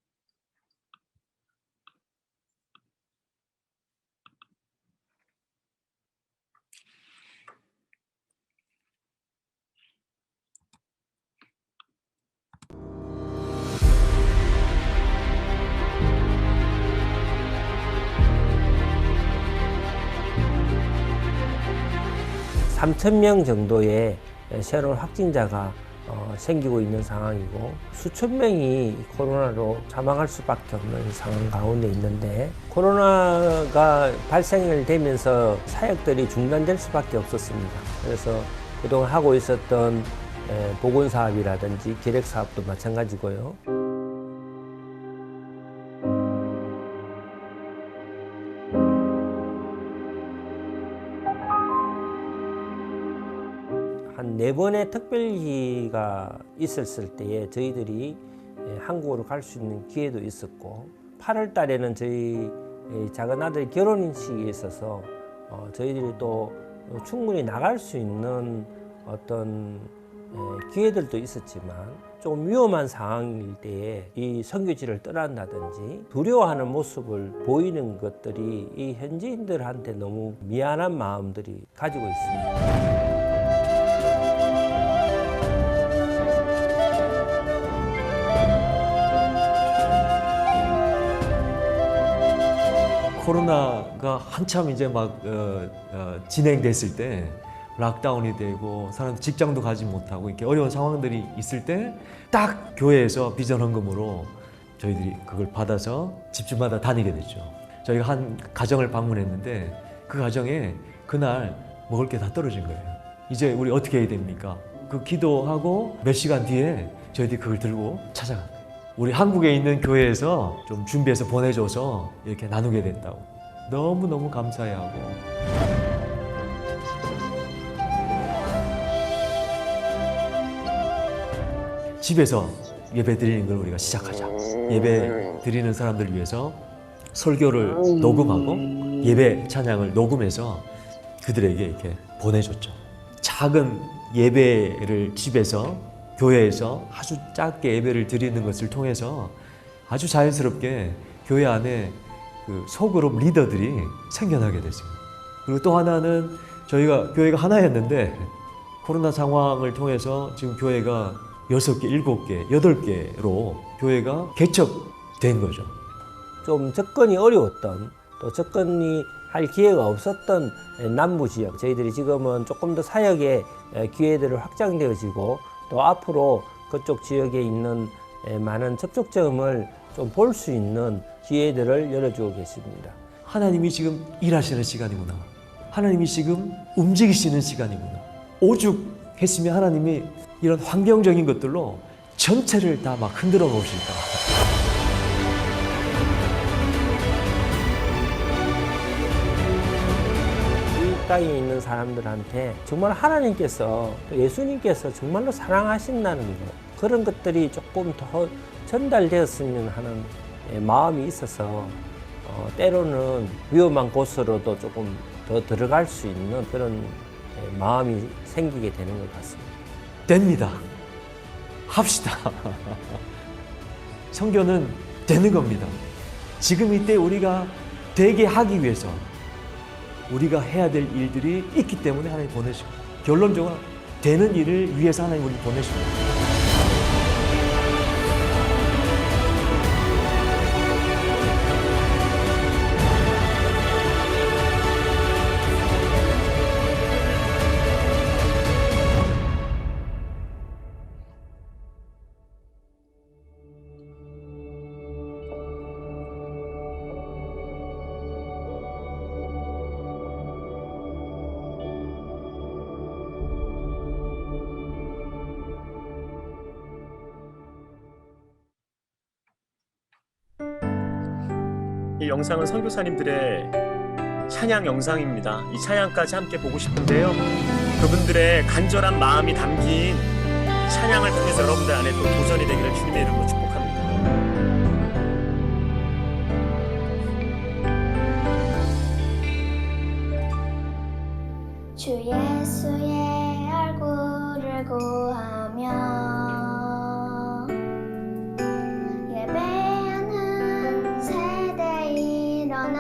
삼 3,000명 정도의 새로운 확진자가 생기고 있는 상황이고, 수천 명이 코로나로 사망할 수밖에 없는 상황 가운데 있는데, 코로나가 발생을 되면서 사역들이 중단될 수밖에 없었습니다. 그래서 그동안 하고 있었던 보건사업이라든지 기획사업도 마찬가지고요. 한 4번의 특별기가 있었을 때에 저희들이 한국으로 갈 수 있는 기회도 있었고, 8월 달에는 저희 작은 아들 결혼식이 있어서 저희들이 또 충분히 나갈 수 있는 어떤 기회들도 있었지만 좀 위험한 상황일 때에 이 선교지를 떠난다든지 두려워하는 모습을 보이는 것들이 이 현지인들한테 너무 미안한 마음들이 가지고 있습니다. 코로나가 한참 이제 막 진행됐을 때 락다운이 되고 사람 직장도 가지 못하고 이렇게 어려운 상황들이 있을 때 딱 교회에서 비전 헌금으로 저희들이 그걸 받아서 집집마다 다니게 됐죠. 저희가 한 가정을 방문했는데 그 가정에 그날 먹을 게 다 떨어진 거예요. 이제 우리 어떻게 해야 됩니까? 그 기도하고 몇 시간 뒤에 저희들이 그걸 들고 찾아간 거예요. 우리 한국에 있는 교회에서 좀 준비해서 보내줘서 이렇게 나누게 됐다고. 너무너무 감사해하고. 집에서 예배 드리는 걸 우리가 시작하자. 예배 드리는 사람들을 위해서 설교를 녹음하고 예배 찬양을 녹음해서 그들에게 이렇게 보내줬죠. 작은 예배를 집에서 교회에서 아주 짧게 예배를 드리는 것을 통해서 아주 자연스럽게 교회 안에 그 소그룹 리더들이 생겨나게 됐습니다. 그리고 또 하나는 저희가 교회가 하나였는데 코로나 상황을 통해서 지금 교회가 6개, 7개, 8개로 교회가 개척된 거죠. 좀 접근이 어려웠던 또 접근이 할 기회가 없었던 남부 지역, 저희들이 지금은 조금 더 사역의 기회들을 확장되어지고 또 앞으로 그쪽 지역에 있는 많은 접촉점을 좀 볼 수 있는 기회들을 열어주고 계십니다. 하나님이 지금 일하시는 시간이구나. 하나님이 지금 움직이시는 시간이구나. 오죽했으면 하나님이 이런 환경적인 것들로 전체를 다 막 흔들어 놓으실까. 이 땅에 있는 사람들한테 정말 하나님께서 또 예수님께서 정말로 사랑하신다는 것, 그런 것들이 조금 더 전달되었으면 하는 마음이 있어서 때로는 위험한 곳으로도 조금 더 들어갈 수 있는 그런 마음이 생기게 되는 것 같습니다. 됩니다. 합시다. 선교는 되는 겁니다. 지금 이때 우리가 되게 하기 위해서 우리가 해야 될 일들이 있기 때문에 하나님 보내시고, 결론적으로 되는 일을 위해서 하나님 우리 보내시고. 이 영상은 선교사님들의 찬양 영상입니다. 이 찬양까지 함께 보고 싶은데요. 그분들의 간절한 마음이 담긴 찬양을 통해서 여러분들 안에 또 도전이 되기를 주님의 이름으로 축복합니다. 주 예수의 얼굴을 구하며 예배하는 세대 일어나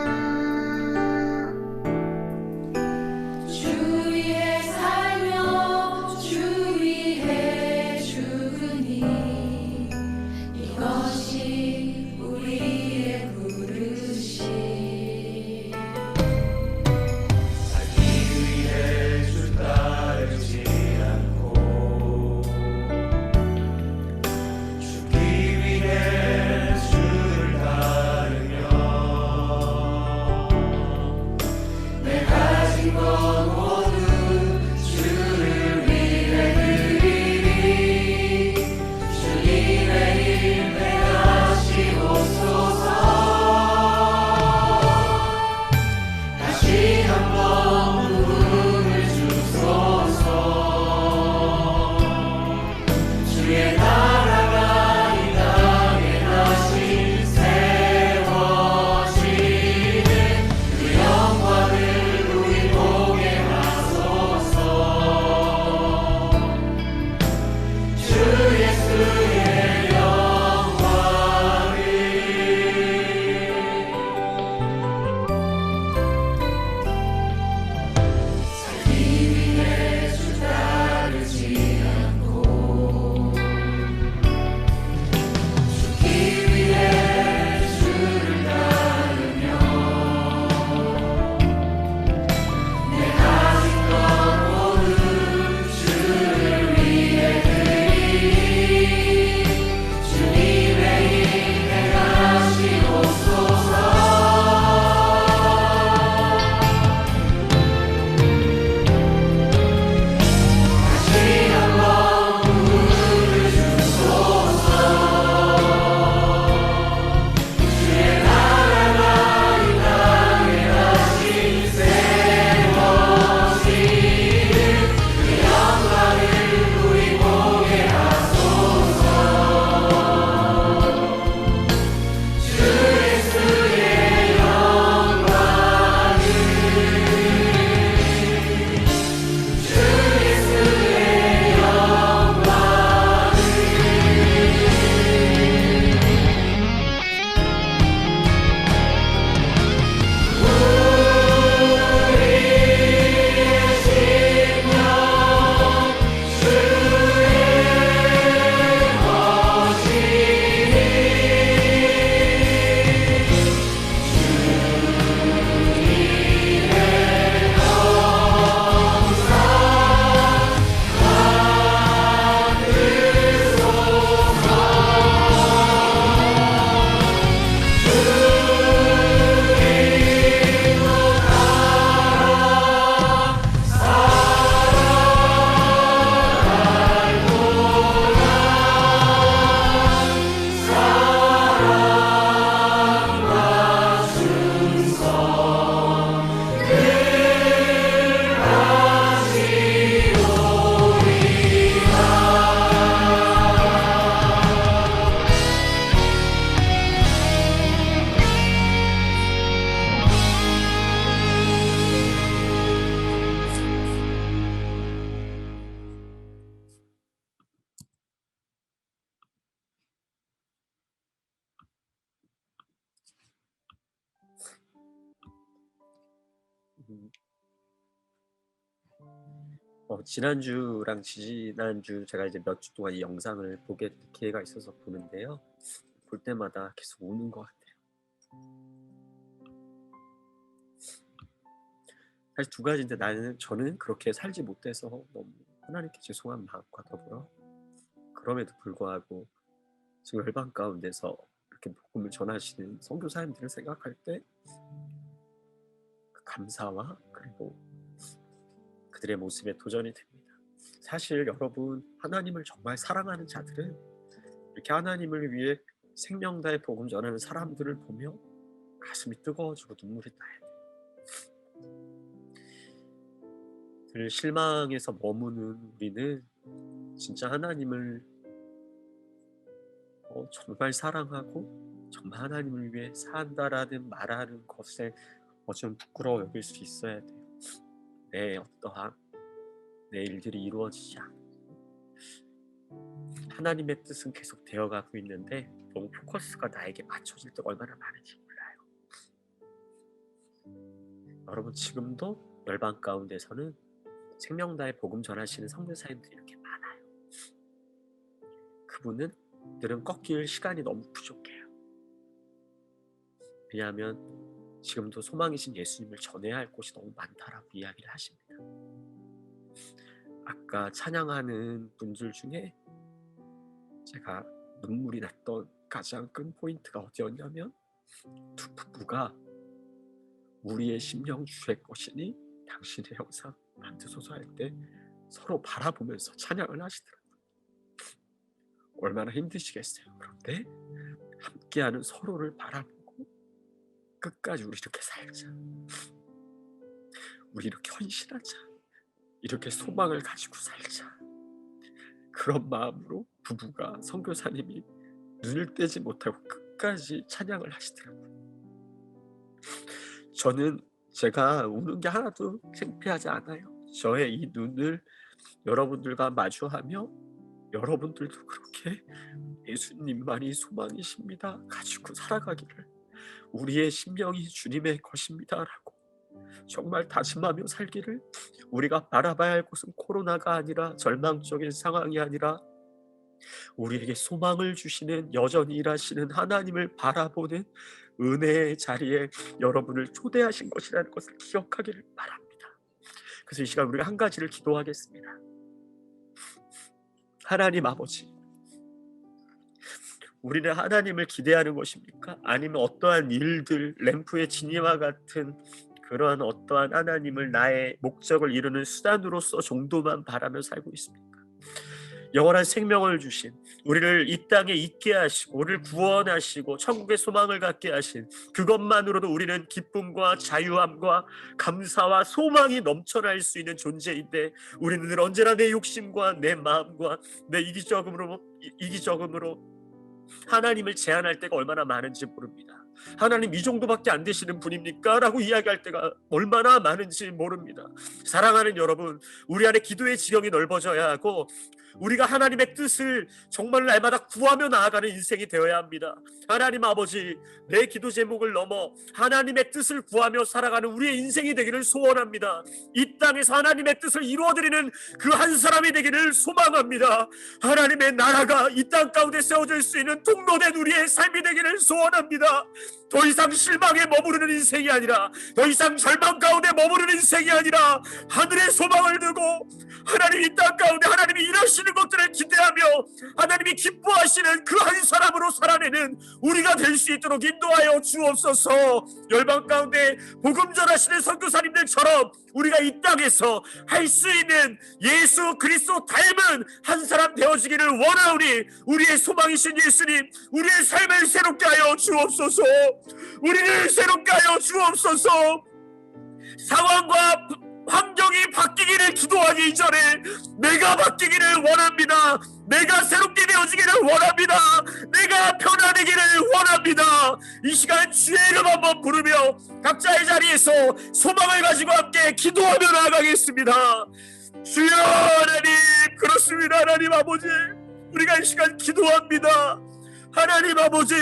주 위에 살며 주 위에 죽으니 이것이 우리의 부르심. 살기 위해 주 따라 지난주랑 지난주 제가 이제 몇 주 동안 이 영상을 보게 기회가 있어서 보는데요. 볼 때마다 계속 우는 것 같아요. 사실 두 가지인데 저는 그렇게 살지 못해서 너무 하나님께 죄송한 마음과 더불어 그럼에도 불구하고 지금 열방 가운데서 이렇게 복음을 전하시는 선교사님들을 생각할 때 그 감사와 그리고 그들의 모습에 도전이 됩니다. 사실 여러분, 하나님을 정말 사랑하는 자들은 이렇게 하나님을 위해 생명 다해 복음 전하는 사람들을 보며 가슴이 뜨거워지고 눈물이 나야 돼요. 늘 실망에서 머무는 우리는 진짜 하나님을 정말 사랑하고 정말 하나님을 위해 산다라는 말하는 것에 좀 부끄러워 여길 수 있어야 돼요. 내 일들이 이루어지지 않고 하나님의 뜻은 계속 되어가고 있는데 너무 포커스가 나에게 맞춰질 때가 얼마나 많은지 몰라요. 여러분, 지금도 열방 가운데서는 생명다의 복음 전하시는 선교사님들이 이렇게 많아요. 그분은 꺾일 시간이 너무 부족해요. 왜냐하면 지금도 소망이신 예수님을 전해야 할 곳이 너무 많다라고 이야기를 하십니다. 아까 찬양하는 분들 중에 제가 눈물이 났던 가장 큰 포인트가 어디였냐면 두 부부가 우리의 심령 주의 것이니 당신의 형상 만드소서 할 때 서로 바라보면서 찬양을 하시더라고요. 얼마나 힘드시겠어요. 그런데 함께하는 서로를 바라보고 끝까지 우리 이렇게 살자, 우리 이렇게 헌신하자, 이렇게 소망을 가지고 살자, 그런 마음으로 부부가 선교사님이 눈을 떼지 못하고 끝까지 찬양을 하시더라고요. 저는 제가 우는 게 하나도 창피하지 않아요. 저의 이 눈을 여러분들과 마주하며 여러분들도 그렇게 예수님만이 소망이십니다 가지고 살아가기를, 우리의 심령이 주님의 것입니다 라고 정말 다짐하며 살기를, 우리가 바라봐야 할 곳은 코로나가 아니라 절망적인 상황이 아니라 우리에게 소망을 주시는, 여전히 일하시는 하나님을 바라보는 은혜의 자리에 여러분을 초대하신 것이라는 것을 기억하기를 바랍니다. 그래서 이 시간 우리가 한 가지를 기도하겠습니다. 하나님 아버지, 우리는 하나님을 기대하는 것입니까? 아니면 어떠한 일들, 램프의 진이와 같은 그러한 어떠한 하나님을 나의 목적을 이루는 수단으로서 정도만 바라며 살고 있습니까? 영원한 생명을 주신, 우리를 이 땅에 있게 하시고 우리를 구원하시고 천국의 소망을 갖게 하신 그것만으로도 우리는 기쁨과 자유함과 감사와 소망이 넘쳐날 수 있는 존재인데, 우리는 늘 언제나 내 욕심과 내 마음과 내 이기적음으로 하나님을 제한할 때가 얼마나 많은지 모릅니다. 하나님 이 정도밖에 안 되시는 분입니까? 라고 이야기할 때가 얼마나 많은지 모릅니다. 사랑하는 여러분, 우리 안에 기도의 지경이 넓어져야 하고 우리가 하나님의 뜻을 정말 날마다 구하며 나아가는 인생이 되어야 합니다. 하나님 아버지, 내 기도 제목을 넘어 하나님의 뜻을 구하며 살아가는 우리의 인생이 되기를 소원합니다. 이 땅에서 하나님의 뜻을 이루어드리는 그 한 사람이 되기를 소망합니다. 하나님의 나라가 이 땅 가운데 세워질 수 있는 통로된 우리의 삶이 되기를 소원합니다. 더 이상 실망에 머무르는 인생이 아니라, 더 이상 절망 가운데 머무르는 인생이 아니라 하늘의 소망을 두고 하나님 이 땅 가운데 하나님이 이루시는 것들을 기대하며 하나님이 기뻐하시는 그 한 사람으로 살아내는 우리가 될 수 있도록 인도하여 주옵소서. 열방 가운데 복음 전하시는 선교사님들처럼 우리가 이 땅에서 할 수 있는 예수 그리스도 닮은 한 사람 되어지기를 원하오니, 우리의 소망이신 예수님, 우리의 삶을 새롭게 하여 주옵소서. 우리를 새롭게 하여 주옵소서. 상황과 환경이 바뀌기를 기도하기 이전에 내가 바뀌기를 원합니다. 내가 새롭게 되어지기를 원합니다. 내가 변화되기를 원합니다. 이 시간 주의 이름 한번 부르며 각자의 자리에서 소망을 가지고 함께 기도하며 나아가겠습니다. 주여 하나님, 그렇습니다. 하나님 아버지, 우리가 이 시간 기도합니다. 하나님 아버지,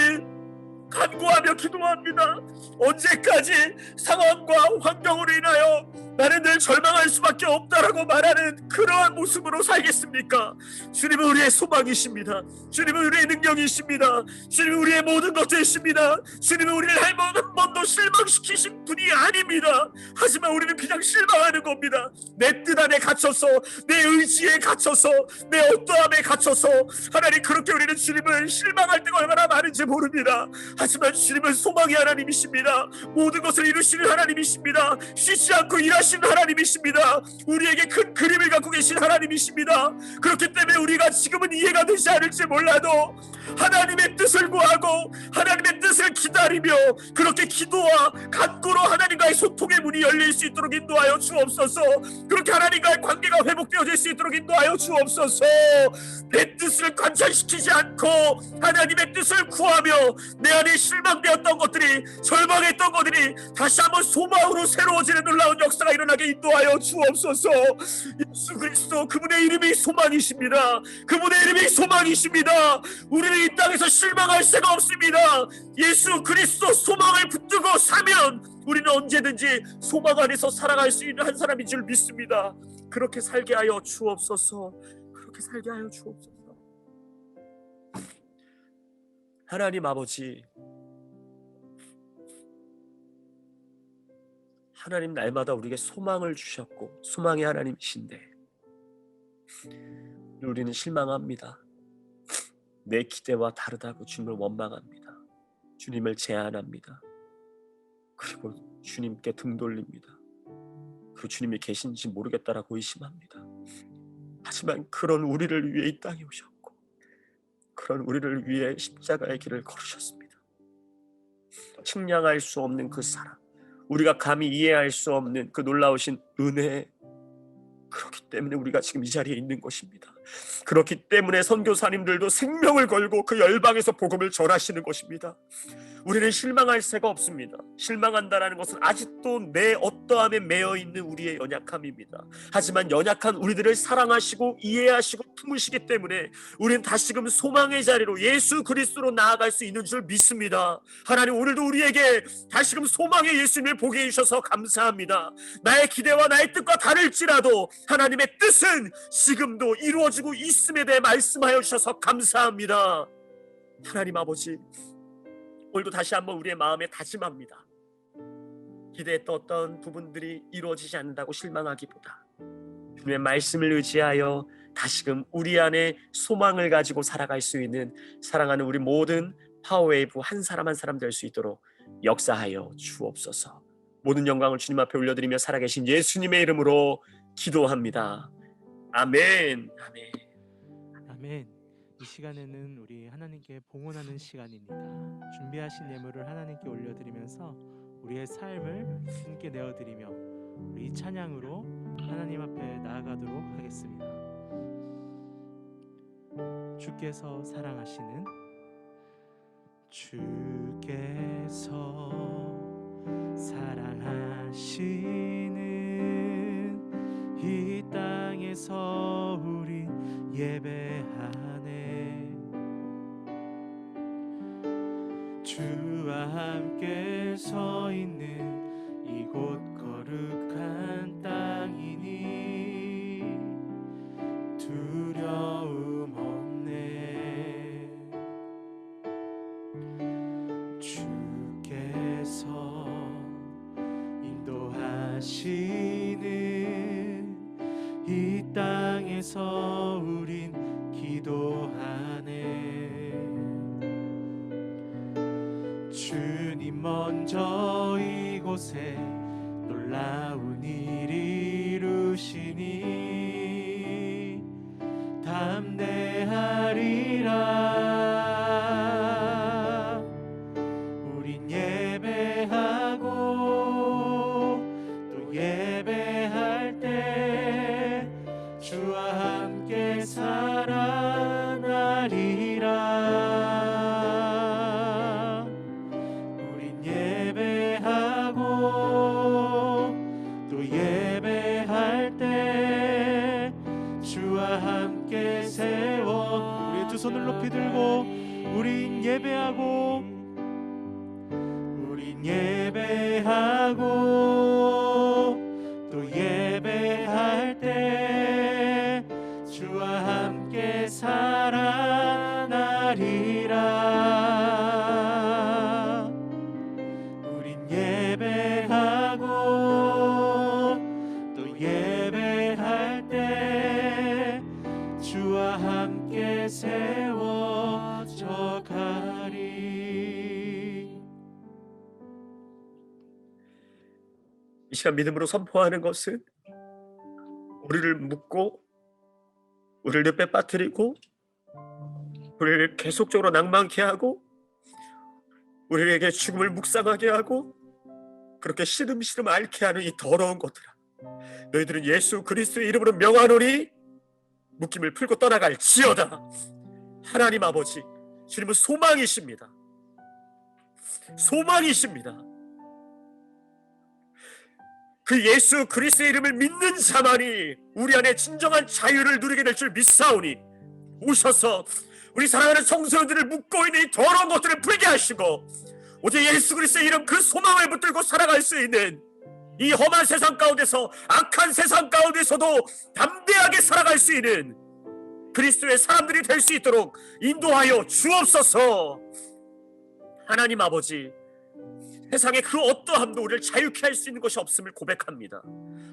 간구하며 기도합니다. 언제까지 상황과 환경으로 인하여 나는 늘 절망할 수밖에 없다라고 말하는 그러한 모습으로 살겠습니까? 주님은 우리의 소망이십니다. 주님은 우리의 능력이십니다. 주님은 우리의 모든 것들이십니다. 주님은 우리를 한 번도 실망시키신 분이 아닙니다. 하지만 우리는 그냥 실망하는 겁니다. 내 뜻 안에 갇혀서, 내 의지에 갇혀서, 내 어떠함에 갇혀서 하나님, 그렇게 우리는 주님을 실망할 때가 얼마나 많은지 모릅니다. 하지만 주님은 소망의 하나님이십니다. 모든 것을 이루시는 하나님이십니다. 쉬지 않고 일하시는 하나님이십니다. 우리에게 큰 그림을 갖고 계신 하나님이십니다. 그렇기 때문에 우리가 지금은 이해가 되지 않을지 몰라도 하나님의 뜻을 구하고 하나님의 뜻을 기다리며 그렇게 기도와 간구로 하나님과의 소통의 문이 열릴 수 있도록 인도하여 주옵소서. 그렇게 하나님과의 관계가 회복되어질 수 있도록 인도하여 주옵소서. 내 뜻을 관찰시키지 않고 하나님의 뜻을 구하며 내 안에 실망되었던 것들이, 절망했던 것들이 다시 한번 소망으로 새로워지는 놀라운 역사가 일어나게 인도하여 주옵소서. 예수 그리스도, 그분의 이름이 소망이십니다. 그분의 이름이 소망이십니다. 우리는 이 땅에서 실망할 새가 없습니다. 예수 그리스도 소망을 붙들고 사면 우리는 언제든지 소망 안에서 살아갈 수 있는 한 사람인 줄 믿습니다. 그렇게 살게 하여 주옵소서. 그렇게 살게 하여 주옵소서. 하나님 아버지, 하나님 날마다 우리에게 소망을 주셨고 소망의 하나님이신데 우리는 실망합니다. 내 기대와 다르다고 주님을 원망합니다. 주님을 제한합니다. 그리고 주님께 등 돌립니다. 그 주님이 계신지 모르겠다라고 의심합니다. 하지만 그런 우리를 위해 이 땅에 오셨고 그런 우리를 위해 십자가의 길을 걸으셨습니다. 측량할 수 없는 그 사랑, 우리가 감히 이해할 수 없는 그 놀라우신 은혜, 그렇기 때문에 우리가 지금 이 자리에 있는 것입니다. 그렇기 때문에 선교사님들도 생명을 걸고 그 열방에서 복음을 전하시는 것입니다. 우리는 실망할 새가 없습니다. 실망한다는 것은 아직도 내 어떠함에 매여 있는 우리의 연약함입니다. 하지만 연약한 우리들을 사랑하시고 이해하시고 품으시기 때문에 우리는 다시금 소망의 자리로 예수 그리스도로 나아갈 수 있는 줄 믿습니다. 하나님, 오늘도 우리에게 다시금 소망의 예수님을 보게 해주셔서 감사합니다. 나의 기대와 나의 뜻과 다를지라도 하나님의 뜻은 지금도 이루어지고 있음에 대해 말씀하여 주셔서 감사합니다. 하나님 아버지, 오늘도 다시 한번 우리의 마음에 다짐합니다. 기대했던 어떤 부분들이 이루어지지 않는다고 실망하기보다 주님의 말씀을 의지하여 다시금 우리 안에 소망을 가지고 살아갈 수 있는 사랑하는 우리 모든 파워웨이브 한 사람 한 사람 될 수 있도록 역사하여 주옵소서. 모든 영광을 주님 앞에 올려드리며 살아계신 예수님의 이름으로 기도합니다. 아멘. 아멘. 아멘. 이 시간에는 우리 하나님께 봉헌하는 시간입니다. 준비하신 예물을 하나님께 올려드리면서 우리의 삶을 주님께 내어드리며 우리 이 찬양으로 하나님 앞에 나아가도록 하겠습니다. 주께서 사랑하시는, 주께서 사랑하시는 이 땅에서 우리 예배하네. 주와 함께 서 있는 이곳 거룩한 땅이니 두려움 없네. 주께서 인도하시는 이 땅에서 우린 기도하네. 주님 먼저 이곳에 놀라운 일 이루시니 담대하리라. 우린 예배하고 또 예배할 때 주와 함께 살아나리라. 우린 예배하고 또 예배할 때 주와 함께 세워 우리의 두 손을 높이 들고 우린 예배하고 우린 예배하고 또 예배할 때 주와 함께 살아나리라. 우린 예배하고 또 예배할 때 주와 함께 세워져 가리. 이 시간 믿음으로 선포하는 것은 우리를 묶고 우리를 늪에 빠뜨리고 우리를 계속적으로 낭만케 하고 우리에게 죽음을 묵상하게 하고 그렇게 시름시름 앓게 하는 이 더러운 것들아, 너희들은 예수 그리스도의 이름으로 명하노니 묶임을 풀고 떠나갈지어다. 하나님 아버지, 주님은 소망이십니다. 소망이십니다. 그 예수 그리스도의 이름을 믿는 자만이 우리 안에 진정한 자유를 누리게 될 줄 믿사오니 오셔서 우리 사랑하는 청소년들을 묶고 있는 이 더러운 것들을 풀게 하시고 오직 예수 그리스도의 이름 그 소망을 붙들고 살아갈 수 있는 이 험한 세상 가운데서, 악한 세상 가운데서도 담대하게 살아갈 수 있는 그리스도의 사람들이 될 수 있도록 인도하여 주옵소서. 하나님 아버지, 세상에 그 어떠함도 우리를 자유케 할 수 있는 것이 없음을 고백합니다.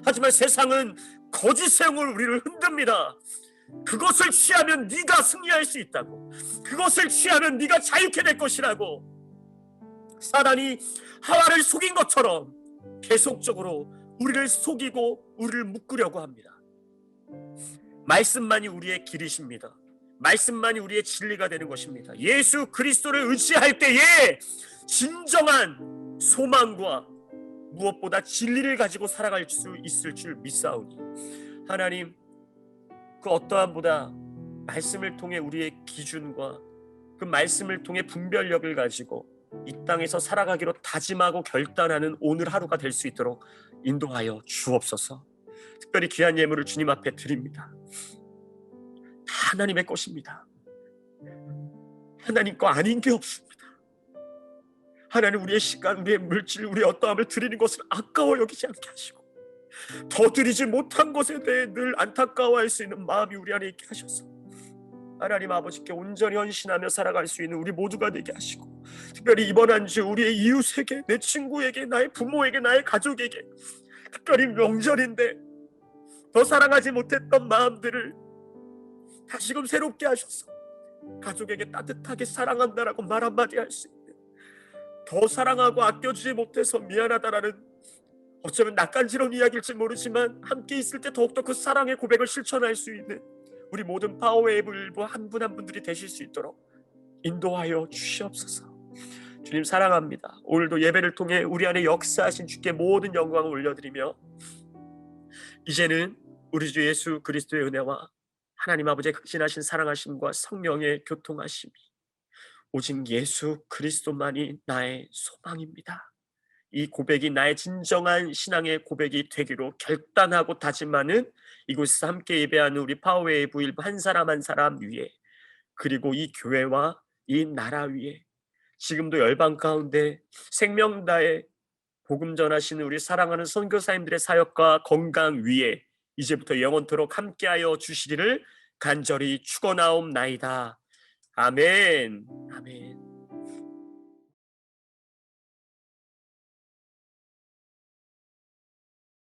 하지만 세상은 거짓의 영으로 우리를 흔듭니다. 그것을 취하면 네가 승리할 수 있다고, 그것을 취하면 네가 자유케 될 것이라고 사단이 하와를 속인 것처럼 계속적으로 우리를 속이고 우리를 묶으려고 합니다. 말씀만이 우리의 길이십니다. 말씀만이 우리의 진리가 되는 것입니다. 예수 그리스도를 의지할 때에 진정한 소망과 무엇보다 진리를 가지고 살아갈 수 있을 줄 믿사오니 하나님, 그 어떠함보다 말씀을 통해 우리의 기준과 그 말씀을 통해 분별력을 가지고 이 땅에서 살아가기로 다짐하고 결단하는 오늘 하루가 될 수 있도록 인도하여 주옵소서. 특별히 귀한 예물을 주님 앞에 드립니다. 다 하나님의 것입니다. 하나님 거 아닌 게 없습니다. 하나님, 우리의 시간, 우리의 물질, 우리의 어떠함을 드리는 것을 아까워 여기지 않게 하시고 더 드리지 못한 것에 대해 늘 안타까워할 수 있는 마음이 우리 안에 있게 하셔서 하나님 아버지께 온전히 헌신하며 살아갈 수 있는 우리 모두가 되게 하시고, 특별히 이번 한 주 우리의 이웃에게, 내 친구에게, 나의 부모에게, 나의 가족에게, 특별히 명절인데 더 사랑하지 못했던 마음들을 다시금 새롭게 하셔서 가족에게 따뜻하게 사랑한다라고 말 한마디 할 수 있는, 더 사랑하고 아껴주지 못해서 미안하다라는, 어쩌면 낯간지러운 이야기일지 모르지만 함께 있을 때 더욱더 그 사랑의 고백을 실천할 수 있는 우리 모든 파워웨이브 일부 한 분 한 분들이 되실 수 있도록 인도하여 주시옵소서. 주님 사랑합니다. 오늘도 예배를 통해 우리 안에 역사하신 주께 모든 영광을 올려드리며, 이제는 우리 주 예수 그리스도의 은혜와 하나님 아버지의 극진하신 사랑하심과 성령의 교통하심이 오직 예수 그리스도만이 나의 소망입니다. 이 고백이 나의 진정한 신앙의 고백이 되기로 결단하고 다짐하는 이곳에서 함께 예배하는 우리 파워웨이브 일부 한 사람 한 사람 위에, 그리고 이 교회와 이 나라 위에, 지금도 열방 가운데 생명 다해 복음 전하시는 우리 사랑하는 선교사님들의 사역과 건강 위에 이제부터 영원토록 함께하여 주시리를 간절히 축원하옵나이다. 아멘. 아멘.